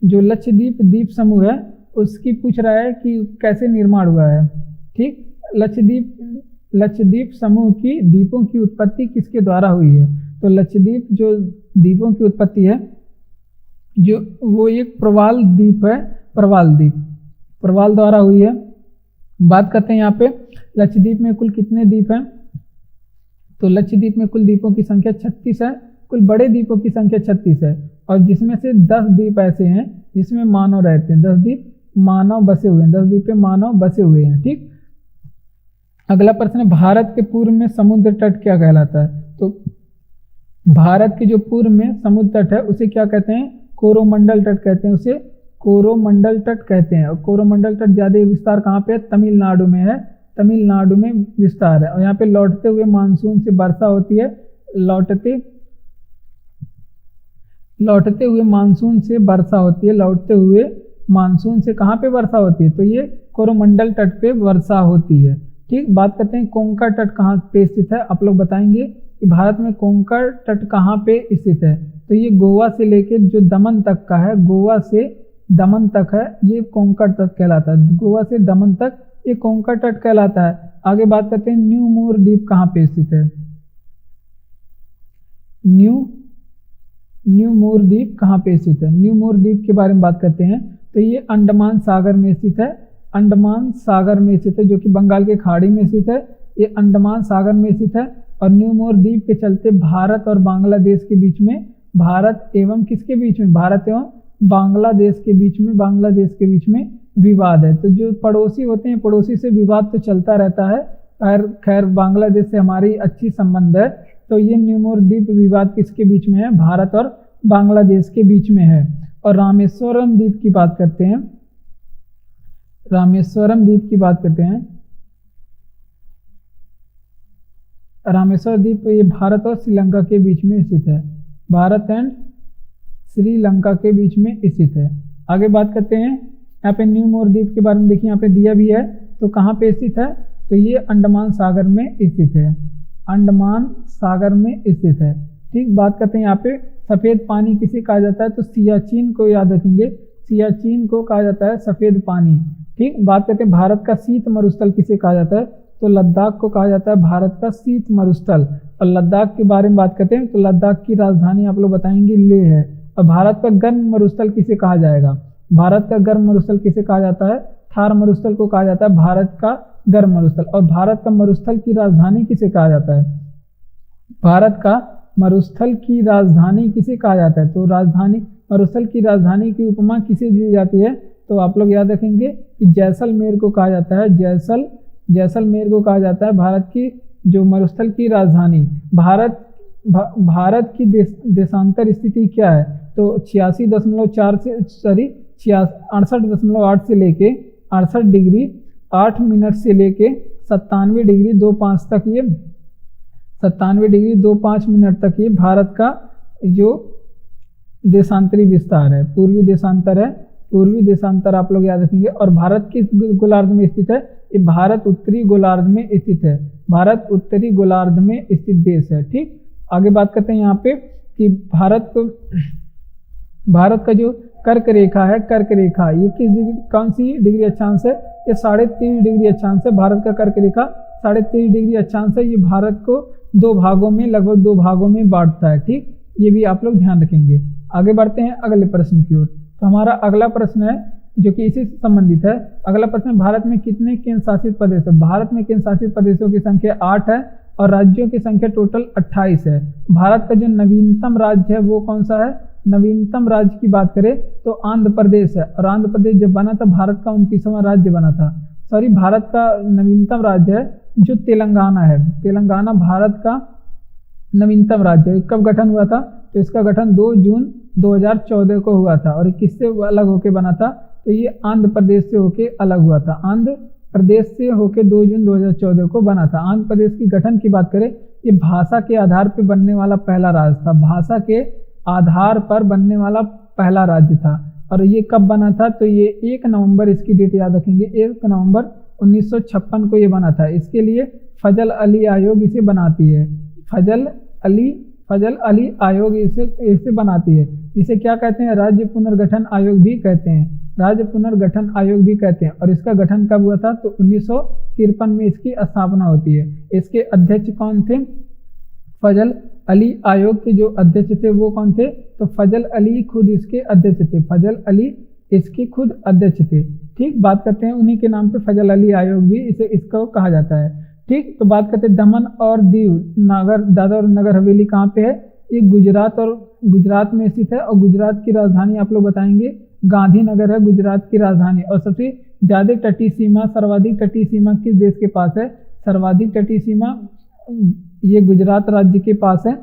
जो लक्षद्वीप द्वीप समूह है उसकी पूछ रहा है कि कैसे निर्माण हुआ है। ठीक, लक्षद्वीप समूह की द्वीपों की उत्पत्ति किसके द्वारा हुई है। तो लक्षद्वीप जो द्वीपों की उत्पत्ति है जो वो एक प्रवाल द्वीप है, प्रवाल द्वारा हुई है। बात करते हैं यहाँ पे लक्षद्वीप में कुल कितने द्वीप हैं। तो लक्षद्वीप में कुल द्वीपों की संख्या 36 है, कुल बड़े द्वीपों की संख्या 36 है, और जिसमें से 10 द्वीप ऐसे हैं जिसमें मानव रहते हैं, 10 द्वीप मानव बसे हुए हैं, 10 द्वीप पे मानव बसे हुए हैं। ठीक, अगला प्रश्न है भारत के पूर्व में समुद्र तट क्या कहलाता है। तो भारत के जो पूर्व में समुद्र तट है उसे क्या कहते हैं, कोरोमंडल तट कहते हैं, उसे कोरोमंडल तट कहते हैं। और कोरोमंडल तट ज्यादा विस्तार कहाँ पे है, तमिलनाडु में है, तमिलनाडु में विस्तार है। और यहाँ पे लौटते हुए मानसून से वर्षा होती है, लौटते हुए मानसून से वर्षा होती है, लौटते हुए मानसून से कहाँ पे वर्षा होती है, तो ये कोरोमंडल तट पे वर्षा होती है। ठीक, बात करते हैं कोंकण तट कहाँ पे स्थित है। आप लोग बताएंगे कि भारत में कोंकण तट कहाँ पे स्थित है। तो ये गोवा से लेके जो दमन तक का है, गोवा से दमन तक है, ये कोंकण तट कहलाता है। गोवा से दमन तक ये कोंकण तट कहलाता है। आगे बात करते हैं न्यू मोर द्वीप कहाँ पे स्थित है। न्यू मोर द्वीप कहाँ पे स्थित है। न्यू मोर द्वीप के बारे में बात करते हैं तो ये अंडमान सागर में स्थित है, अंडमान सागर में स्थित है, जो कि बंगाल की खाड़ी में स्थित है। ये अंडमान सागर में स्थित है। और न्यू मोर द्वीप के चलते भारत और बांग्लादेश के बीच में, भारत एवं किसके बीच में, भारत एवं बांग्लादेश के बीच में विवाद है। तो जो पड़ोसी होते हैं, पड़ोसी से विवाद तो चलता रहता है। खैर बांग्लादेश से हमारी अच्छी संबंध है। तो ये न्यू मोर द्वीप विवाद किसके बीच में है, भारत और बांग्लादेश के बीच में है। और रामेश्वरम द्वीप की बात करते हैं, रामेश्वरम द्वीप ये भारत और श्रीलंका के बीच में स्थित है, भारत एंड श्रीलंका के बीच में स्थित है। आगे बात करते हैं यहाँ पे न्यू मोर द्वीप के बारे में। देखिए यहाँ पे दिया भी है, तो कहाँ पे स्थित है, तो ये अंडमान सागर में स्थित है, अंडमान सागर में स्थित है। ठीक, बात करते हैं यहाँ पे सफेद पानी किसे कहा जाता है। तो सियाचिन को याद रखेंगे, सियाचिन को कहा जाता है सफेद पानी। ठीक, बात करते हैं भारत का शीत मरुस्थल किसे कहा जाता है। तो लद्दाख को कहा जाता है भारत का शीत मरुस्थल। और लद्दाख के बारे में बात करते हैं तो लद्दाख की राजधानी आप लोग बताएंगे लेह है। और भारत का गर्म मरुस्थल किसे कहा जाएगा, भारत का गर्म मरुस्थल किसे कहा जाता है, थार मरुस्थल को कहा जाता है भारत का गर्म मरुस्थल। और भारत का मरुस्थल की राजधानी किसे कहा जाता है, भारत का मरुस्थल की राजधानी किसे कहा जाता है। तो राजधानी, मरुस्थल की राजधानी की उपमा किसे दी जाती है। तो आप लोग याद रखेंगे कि जैसलमेर को कहा जाता है, जैसलमेर को कहा जाता है भारत की जो मरुस्थल की राजधानी। भारत की देशांतर स्थिति क्या है। तो 68.8 से लेके 68 डिग्री 8 मिनट से लेके 97 डिग्री 25 तक, ये 97 डिग्री 25 मिनट तक ये भारत का जो देशांतरी विस्तार है, पूर्वी देशांतर आप लोग याद रखेंगे। और भारत किस गोलार्ध में स्थित है, ये भारत उत्तरी गोलार्ध में स्थित है, भारत उत्तरी गोलार्ध में स्थित देश है। ठीक, आगे बात करते हैं यहाँ पे कि भारत का जो कर्क रेखा है, कर्क रेखा ये किस कौन सी डिग्री अक्षांश है, ये 23.5 डिग्री अक्षांश है। भारत का कर्क रेखा 23.5 डिग्री अक्षांश है। ये भारत को लगभग दो भागों में बांटता है। ठीक, ये भी आप लोग ध्यान रखेंगे। आगे बढ़ते हैं अगले प्रश्न की ओर। तो हमारा अगला प्रश्न है जो कि इसी से संबंधित है। अगला प्रश्न, भारत में कितने केंद्र शासित प्रदेश है। भारत में केंद्र शासित प्रदेशों की संख्या 8 है और राज्यों की संख्या टोटल 28 है। भारत का जो नवीनतम राज्य है वो कौन सा है, नवीनतम राज्य की बात करें तो आंध्र प्रदेश है। और आंध्र प्रदेश जब बना था भारत का 29वां राज्य बना था। भारत का नवीनतम राज्य है जो तेलंगाना है। तेलंगाना भारत का नवीनतम राज्य है। कब गठन हुआ था, तो इसका गठन 2 जून 2014 को हुआ था। और किससे अलग होके बना था, तो ये आंध्र प्रदेश से होके अलग हुआ था। आंध्र प्रदेश से होके 2 जून 2014 को बना था। आंध्र प्रदेश की गठन की बात करें, ये भाषा के आधार पर बनने वाला पहला राज्य था, भाषा के आधार पर बनने वाला पहला राज्य था। और ये कब बना था, तो ये 1 नवंबर, इसकी डेट याद रखेंगे, 1 नवंबर 1956 को ये बना था। इसके लिए फजल अली आयोग इसे बनाती है, फजल अली आयोग इसे बनाती है। इसे क्या कहते हैं, राज्य पुनर्गठन आयोग भी कहते हैं, राज्य पुनर्गठन आयोग भी कहते हैं। और इसका गठन कब हुआ था, तो 1953 में इसकी स्थापना होती है। इसके अध्यक्ष कौन थे, फजल अली आयोग के जो अध्यक्ष थे वो कौन थे, तो फजल अली खुद इसके अध्यक्ष थे, फजल अली इसके खुद अध्यक्ष थे। ठीक, बात करते हैं उन्हीं के नाम पे फजल अली आयोग भी इसको कहा जाता है। ठीक, तो बात करते हैं दमन और दीव नागर दादरा और नगर हवेली कहाँ पे है, ये गुजरात में स्थित है। और गुजरात की राजधानी आप लोग बताएंगे गांधीनगर है गुजरात की राजधानी। और सबसे ज्यादा तटीय सीमा, सर्वाधिक तटीय सीमा किस देश के पास है, सर्वाधिक तटीय सीमा ये गुजरात राज्य के पास है,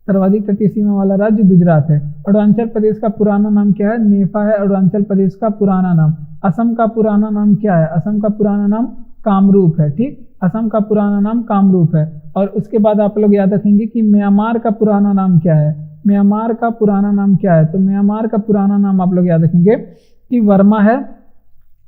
सर्वाधिक तटीय सीमा वाला राज्य गुजरात है। अरुणाचल प्रदेश का पुराना नाम क्या है, नेपा है अरुणाचल प्रदेश का पुराना नाम। असम का पुराना नाम क्या है, असम का पुराना नाम कामरूप है। ठीक, असम का पुराना नाम कामरूप है। और उसके बाद आप लोग याद रखेंगे कि म्यांमार का पुराना नाम क्या है, म्यांमार का पुराना नाम क्या है, तो म्यांमार का पुराना नाम आप लोग याद रखेंगे कि वर्मा है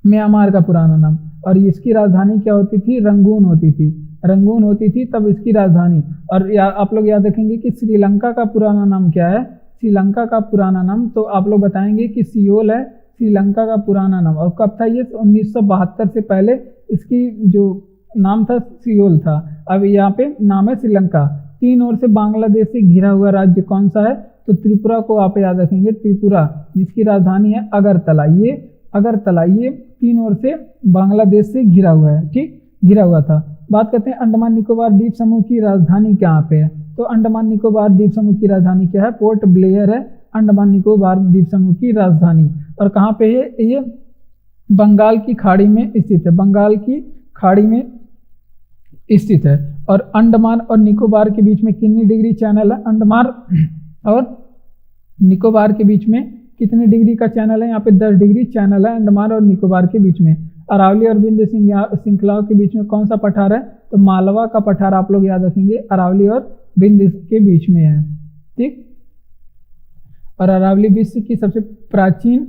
म्यांमार का पुराना नाम। और इसकी राजधानी क्या होती थी, रंगून होती थी, रंगून होती थी तब इसकी राजधानी। और आप लोग याद रखेंगे कि श्रीलंका का पुराना नाम क्या है, श्रीलंका का पुराना नाम तो आप लोग बताएंगे कि सियोल है श्रीलंका का पुराना नाम। और कब था ये, 1972 से पहले इसकी जो नाम था सियोल था, अब यहाँ पे नाम है श्रीलंका। 3 ओर से बांग्लादेश से घिरा हुआ राज्य कौन सा है, तो त्रिपुरा को आप याद रखेंगे, त्रिपुरा जिसकी राजधानी है अगरतला। ये अगरतला ये 3 ओर से बांग्लादेश से घिरा हुआ है। ठीक, घिरा हुआ था। बात करते हैं अंडमान निकोबार द्वीप समूह की राजधानी कहाँ पे है, तो अंडमान निकोबार द्वीप समूह की राजधानी क्या है, पोर्ट ब्लेयर है अंडमान निकोबार द्वीप समूह की राजधानी। और कहाँ पे है ये, बंगाल की खाड़ी में स्थित है, बंगाल की खाड़ी में स्थित है। और अंडमान और निकोबार के बीच में कितनी डिग्री चैनल है, अंडमान और निकोबार के बीच में कितने डिग्री का चैनल है, यहाँ पे 10 डिग्री चैनल है अंडमान और निकोबार के बीच में। अरावली और विंध्य श्रृंखलाओं के बीच में कौन सा पठार है, तो मालवा का पठार आप लोग याद रखेंगे, अरावली और विंध्य के बीच में है। ठीक, और अरावली विश्व की सबसे प्राचीन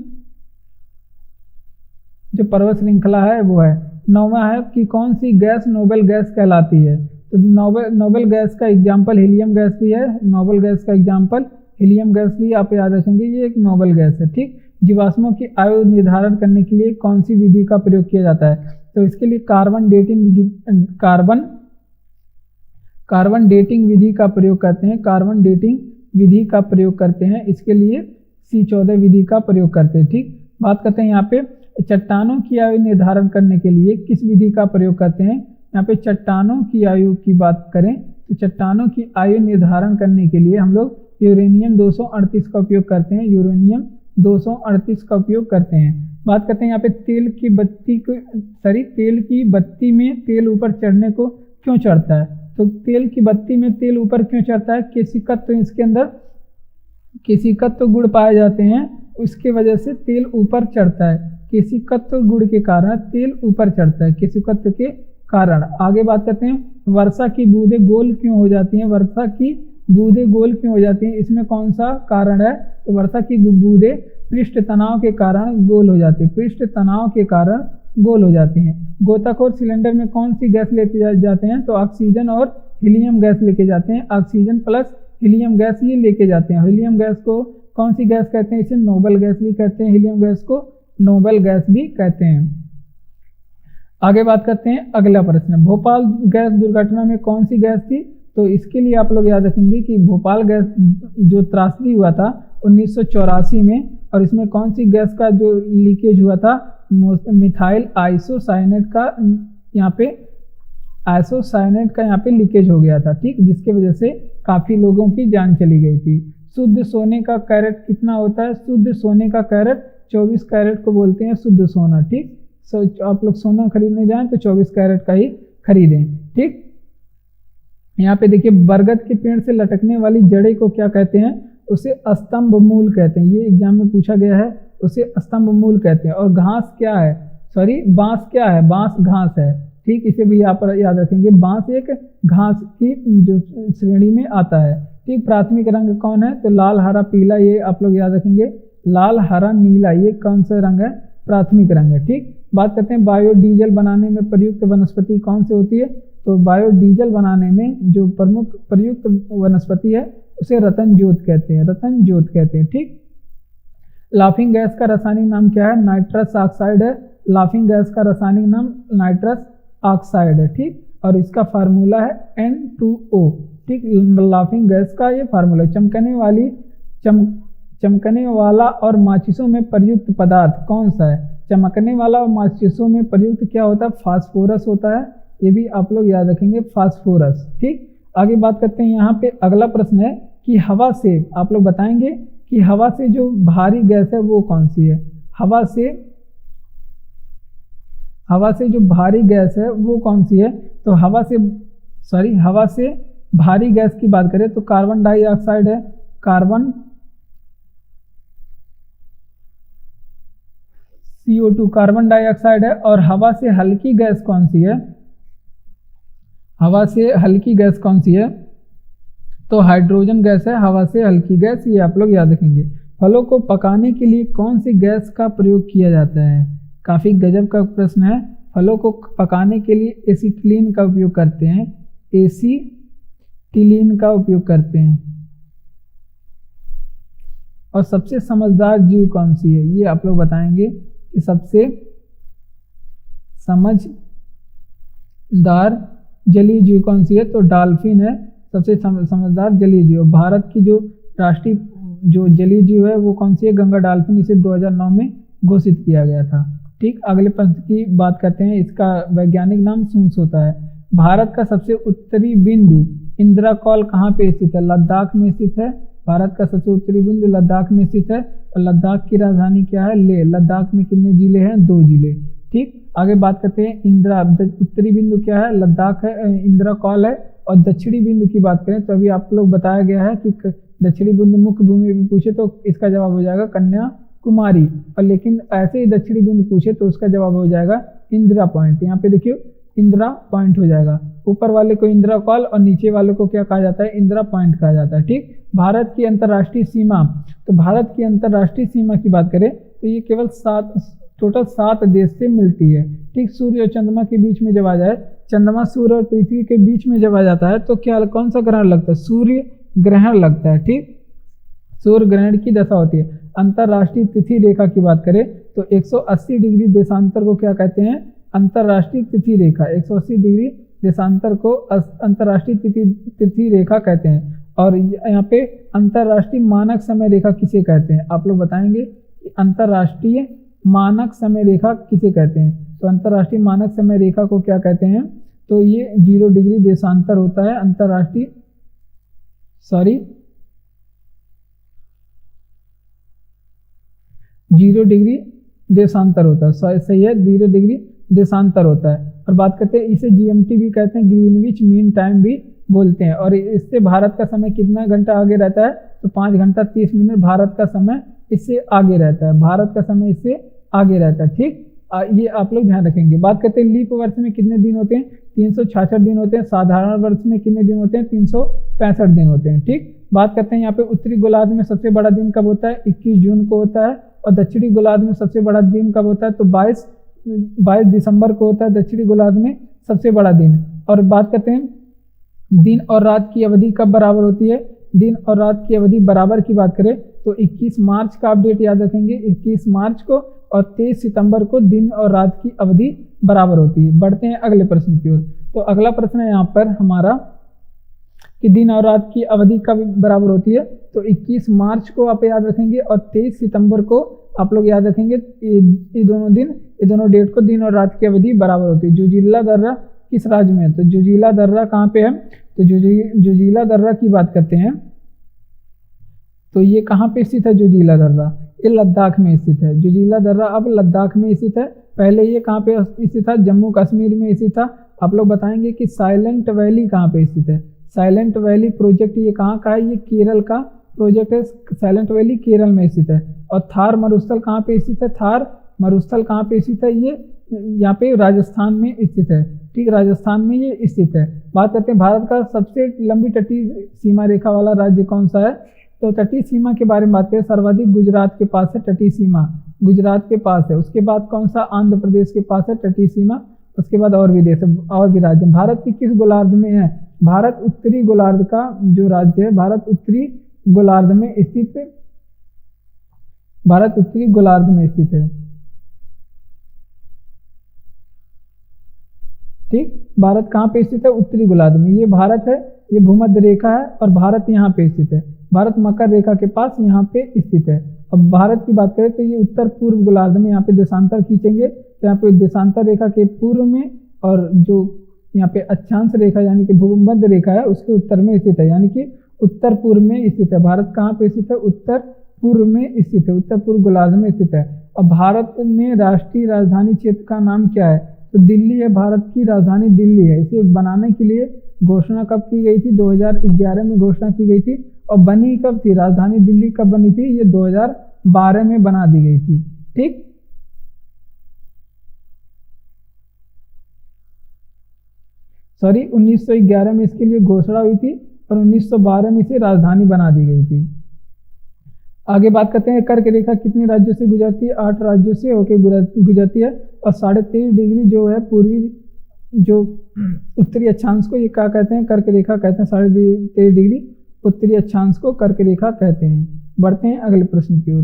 जो पर्वत श्रृंखला है वो है। 9वां है कि कौन सी गैस नोबेल गैस कहलाती है, तो नोबेल गैस का एग्जाम्पल हीलियम गैस भी है, नोबेल गैस का एग्जाम्पल हीलियम गैस भी आप याद रखेंगे, ये एक नोबेल गैस है। ठीक, जीवाश्मों की आयु निर्धारण करने के लिए कौन सी विधि का प्रयोग किया जाता है, तो इसके लिए कार्बन डेटिंग विधि का प्रयोग करते हैं, कार्बन डेटिंग विधि का प्रयोग करते हैं। इसके लिए C14 विधि का प्रयोग करते हैं। ठीक, बात करते हैं यहाँ पे चट्टानों की आयु निर्धारण करने के लिए किस विधि का प्रयोग करते हैं, यहाँ पे चट्टानों की आयु की बात करें तो चट्टानों की आयु निर्धारण करने के लिए हम लोग यूरेनियम 238 का उपयोग करते हैं, यूरेनियम 238 का उपयोग करते हैं। बात करते हैं यहाँ पे तेल की बत्ती में तेल ऊपर चढ़ने को क्यों चढ़ता है, तो तेल की बत्ती में तेल ऊपर क्यों चढ़ता है, केशिकत्व इसके अंदर केशिकत्व गुण पाए जाते हैं, उसके वजह से तेल ऊपर चढ़ता है, केशिकत्व गुण के कारण तेल ऊपर चढ़ता है, केशिकत्व के कारण। आगे बात करते हैं वर्षा की बूंदें गोल क्यों हो जाती हैं, वर्षा की बूंदें गोल क्यों हो जाती हैं, इसमें कौन सा कारण है, तो वर्षा की बूंदें पृष्ठ तनाव के कारण गोल हो जाती है, पृष्ठ तनाव के कारण गोल हो जाती हैं। गोताखोर सिलेंडर में कौन सी गैस लेके जाते हैं, तो ऑक्सीजन और हीलियम गैस लेके जाते हैं, ऑक्सीजन प्लस हीलियम गैस ये लेके जाते हैं। हीलियम गैस को कौन सी गैस कहते हैं, इसे नोबेल गैस भी कहते हैं, हीलियम गैस को नोबेल गैस भी कहते हैं। आगे बात करते हैं अगला प्रश्न, भोपाल गैस दुर्घटना में कौन सी गैस थी, तो इसके लिए आप लोग याद रखेंगे कि भोपाल गैस जो त्रासदी हुआ था 1984 में, और इसमें कौन सी गैस का जो लीकेज हुआ था, मिथाइल आइसोसाइनेट का यहाँ पे लीकेज हो गया था। ठीक, जिसके वजह से काफ़ी लोगों की जान चली गई थी। शुद्ध सोने का कैरेट कितना होता है, शुद्ध सोने का कैरेट 24 कैरेट को बोलते हैं शुद्ध सोना। ठीक, आप लोग सोना खरीदने जाएं तो 24 कैरेट का ही खरीदें। ठीक, यहाँ पे देखिए बरगद के पेड़ से लटकने वाली जड़े को क्या कहते हैं, उसे स्तंभ मूल कहते हैं, ये एग्जाम में पूछा गया है, उसे स्तंभ मूल कहते हैं। और घास क्या है, बांस क्या है, बांस घास है। ठीक, इसे भी यहाँ पर याद रखेंगे, बांस एक घास की जो श्रेणी में आता है। ठीक, प्राथमिक रंग कौन है, तो लाल हरा पीला, ये आप लोग याद रखेंगे, लाल, हरा, नीला, ये कौन सा रंग है? प्राथमिक रंग है। ठीक, बात करते हैं बायोडीजल बनाने में प्रयुक्त वनस्पति कौन सी होती है? तो बायोडीजल बनाने में जो प्रमुख प्रयुक्त वनस्पति है उसे रतन ज्योत कहते हैं, रतन ज्योत कहते हैं। ठीक, लाफिंग गैस का रासायनिक नाम क्या है? नाइट्रस ऑक्साइड है। लाफिंग गैस का रासायनिक नाम नाइट्रस ऑक्साइड है। ठीक, और इसका फार्मूला है N2O। ठीक, लाफिंग गैस का ये फार्मूला। चमकने वाला और माचिसों में प्रयुक्त पदार्थ कौन सा है? चमकने वाला और माचिसों में प्रयुक्त क्या होता है? फास्फोरस होता है। ये भी आप लोग याद रखेंगे, फास्फोरस। ठीक, आगे बात करते हैं। यहाँ पे अगला प्रश्न है कि हवा से, आप लोग बताएंगे कि हवा से जो भारी गैस है वो कौन सी है? हवा से जो भारी गैस है वो कौन सी है? तो हवा से भारी गैस की बात करें तो कार्बन डाइऑक्साइड है, CO2 कार्बन डाइऑक्साइड है। और हवा से हल्की गैस कौन सी है? हवा से हल्की गैस कौन सी है? तो हाइड्रोजन गैस है हवा से हल्की गैस, ये आप लोग याद रखेंगे। फलों को पकाने के लिए कौन सी गैस का प्रयोग किया जाता है? काफ़ी गजब का प्रश्न है। फलों को पकाने के लिए एसिटिलीन का उपयोग करते हैं, एसिटिलीन का उपयोग करते हैं। और सबसे समझदार जीव कौन सी है? ये आप लोग बताएंगे कि सबसे समझदार जलीय जीव कौन सी है? तो डॉल्फिन है सबसे समझदार जलीय जीव। भारत की जो राष्ट्रीय जो जलीय जीव है वो कौन सी है? गंगा डॉल्फिन। इसे 2009 में घोषित किया गया था। ठीक, अगले प्रश्न की बात करते हैं। इसका वैज्ञानिक नाम सूंस होता है। भारत का सबसे उत्तरी बिंदु इंदिरा कॉल कहाँ पे स्थित है? लद्दाख में स्थित है। भारत का सबसे उत्तरी बिंदु लद्दाख में स्थित है। और लद्दाख की राजधानी क्या है? लेह। लद्दाख में कितने जिले हैं? 2 जिले। ठीक, आगे बात करते हैं। इंदिरा उत्तरी बिंदु क्या है? लद्दाख है, इंदिरा कॉल है। और दक्षिणी बिंदु की बात करें तो अभी आप लोग बताया गया है कि दक्षिणी बिंदु मुख्य भूमि में पूछे तो इसका जवाब हो जाएगा कन्याकुमारी। और लेकिन ऐसे ही दक्षिणी बिंदु पूछे तो उसका जवाब हो जाएगा इंदिरा पॉइंट। यहाँ पे देखिए इंदिरा पॉइंट हो जाएगा। ऊपर वाले को इंदिरा कॉल और नीचे वाले को क्या कहा जाता है? इंदिरा पॉइंट कहा जाता है। ठीक, भारत की अंतर्राष्ट्रीय सीमा, तो भारत की अंतर्राष्ट्रीय सीमा की बात करें तो ये केवल टोटल 7 देश से मिलती है। ठीक, सूर्य और चंद्रमा के बीच में जब आ जाए, चंद्रमा सूर्य और पृथ्वी के बीच में जब आ जाता है तो क्या कौन सा ग्रहण लगता है? सूर्य ग्रहण लगता है। ठीक, सूर्य ग्रहण की दशा होती है। अंतर्राष्ट्रीय तिथि रेखा की बात करें तो 180 डिग्री देशांतर को क्या कहते हैं? अंतर्राष्ट्रीय तिथि रेखा। 180 डिग्री देशांतर को अंतर्राष्ट्रीय तिथि रेखा कहते हैं। और यहाँ पे अंतर्राष्ट्रीय मानक समय रेखा किसे कहते हैं? आप लोग बताएंगे कि अंतर्राष्ट्रीय मानक समय रेखा किसे कहते हैं? तो अंतर्राष्ट्रीय मानक समय रेखा को क्या कहते हैं? तो ये 0 डिग्री देशांतर होता है। 0 डिग्री देशांतर होता है। सही है, 0 डिग्री देशांतर होता है। और बात करते हैं, इसे GMT भी कहते हैं, ग्रीनविच मीन टाइम भी बोलते हैं। और इससे भारत का समय कितना घंटा आगे रहता है? तो 5 घंटा 30 मिनट भारत का समय इससे आगे रहता है। भारत का समय इससे आगे रहता है। ठीक, ये आप लोग ध्यान रखेंगे। बात करते हैं लीप वर्ष में कितने दिन होते हैं? 366 दिन होते हैं। साधारण वर्ष में कितने दिन होते हैं? 365 दिन होते हैं। ठीक, बात करते हैं यहाँ पे उत्तरी गोलार्ध में सबसे बड़ा दिन कब होता है? 21 जून को होता है। और दक्षिणी गोलार्ध में सबसे बड़ा दिन कब होता है? तो 22 दिसंबर को होता है दक्षिणी गोलार्ध में सबसे बड़ा दिन। और बात करते हैं दिन और रात की अवधि कब बराबर होती है? दिन और रात की अवधि बराबर की बात करें तो 21 मार्च का अपडेट याद रखेंगे, 21 मार्च को। और 23 सितंबर को दिन और रात की अवधि बराबर होती है। बढ़ते हैं अगले प्रश्न की ओर। तो अगला प्रश्न है यहाँ पर हमारा कि दिन और रात की अवधि कब बराबर होती है? तो 21 मार्च को आप याद रखेंगे और 23 सितंबर को आप लोग याद रखेंगे। ये दोनों डेट को दिन और रात की अवधि बराबर होती है। जोजिला दर्रा किस राज्य में है? तो जोजिला दर्रा कहाँ पे है? तो जोजिला दर्रा की बात करते हैं तो ये कहाँ पे स्थित है? जोजिला दर्रा ये लद्दाख में स्थित है। जोजिला दर्रा अब लद्दाख में स्थित है। पहले ये कहाँ पे स्थित था? जम्मू कश्मीर में स्थित था। आप लोग बताएंगे कि साइलेंट वैली कहाँ पे स्थित है? साइलेंट वैली प्रोजेक्ट ये कहाँ का है? ये केरल का प्रोजेक्ट है। साइलेंट वैली केरल में स्थित है। और थार मरुस्थल कहाँ पे स्थित है? थार मरुस्थल कहाँ पे स्थित है? ये यहाँ पे राजस्थान में स्थित है। ठीक, राजस्थान में ये स्थित है। बात करते हैं भारत का सबसे लंबी तटीय सीमा रेखा वाला राज्य कौन सा है? तो तटीय सीमा के बारे में बात करें, सर्वाधिक गुजरात के पास है तटीय सीमा, गुजरात के पास है। उसके बाद कौन सा, आंध्र प्रदेश के पास है तटीय सीमा। उसके बाद और भी देश और भी राज्य। भारत की किस गोलार्ध में है, भारत उत्तरी गोलार्ध का जो राज्य है, भारत उत्तरी गोलार्ध में स्थित है, भारत उत्तरी गोलार्ध में स्थित है। ठीक, भारत कहाँ पे स्थित है, उत्तरी गोलार्ध में। ये भारत है, ये भूमध्य रेखा है और भारत यहाँ पे स्थित है। भारत मकर रेखा के पास यहाँ पे स्थित है। अब भारत की बात करें तो ये उत्तर पूर्व गोलार्ध में, यहाँ पे देशांतर खींचेंगे तो यहाँ पे देशांतर रेखा के पूर्व में और जो यहाँ पे अक्षांश रेखा यानी कि भूमध्य रेखा है उसके उत्तर में स्थित है, यानी कि उत्तर पूर्व में स्थित है। भारत कहाँ पे स्थित है, उत्तर पूर्व में स्थित है, उत्तर पूर्व गोलार्ध में स्थित है। अब भारत में राष्ट्रीय राजधानी क्षेत्र का नाम क्या है, तो दिल्ली है, भारत की राजधानी दिल्ली है। इसे बनाने के लिए घोषणा कब की गई थी, 2011 में घोषणा की गई थी। और बनी कब थी, राजधानी दिल्ली कब बनी थी, ये 2012 में बना दी गई थी। ठीक, सॉरी 1911 में इसके लिए घोषणा हुई थी और 1912 में इसे राजधानी बना दी गई थी। आगे बात करते हैं, कर्क रेखा कितने राज्यों से गुजरती है, 8 राज्यों से होकर गुजरती है। और 23.5 डिग्री जो है पूर्वी जो उत्तरी अक्षांश को ये क्या कहते हैं, कर्क रेखा कहते हैं। 23.5 डिग्री उत्तरी अक्षांश को कर्क रेखा कहते हैं। बढ़ते हैं अगले प्रश्न की ओर।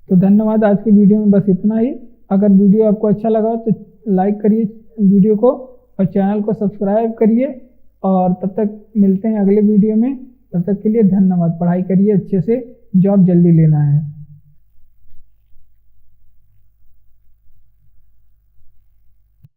तो धन्यवाद, आज की वीडियो में बस इतना ही। अगर वीडियो आपको अच्छा लगा तो लाइक करिए वीडियो को और चैनल को सब्सक्राइब करिए। और तब तक मिलते हैं अगले वीडियो में, तब तक के लिए धन्यवाद। पढ़ाई करिए अच्छे से, जॉब जल्दी लेना है।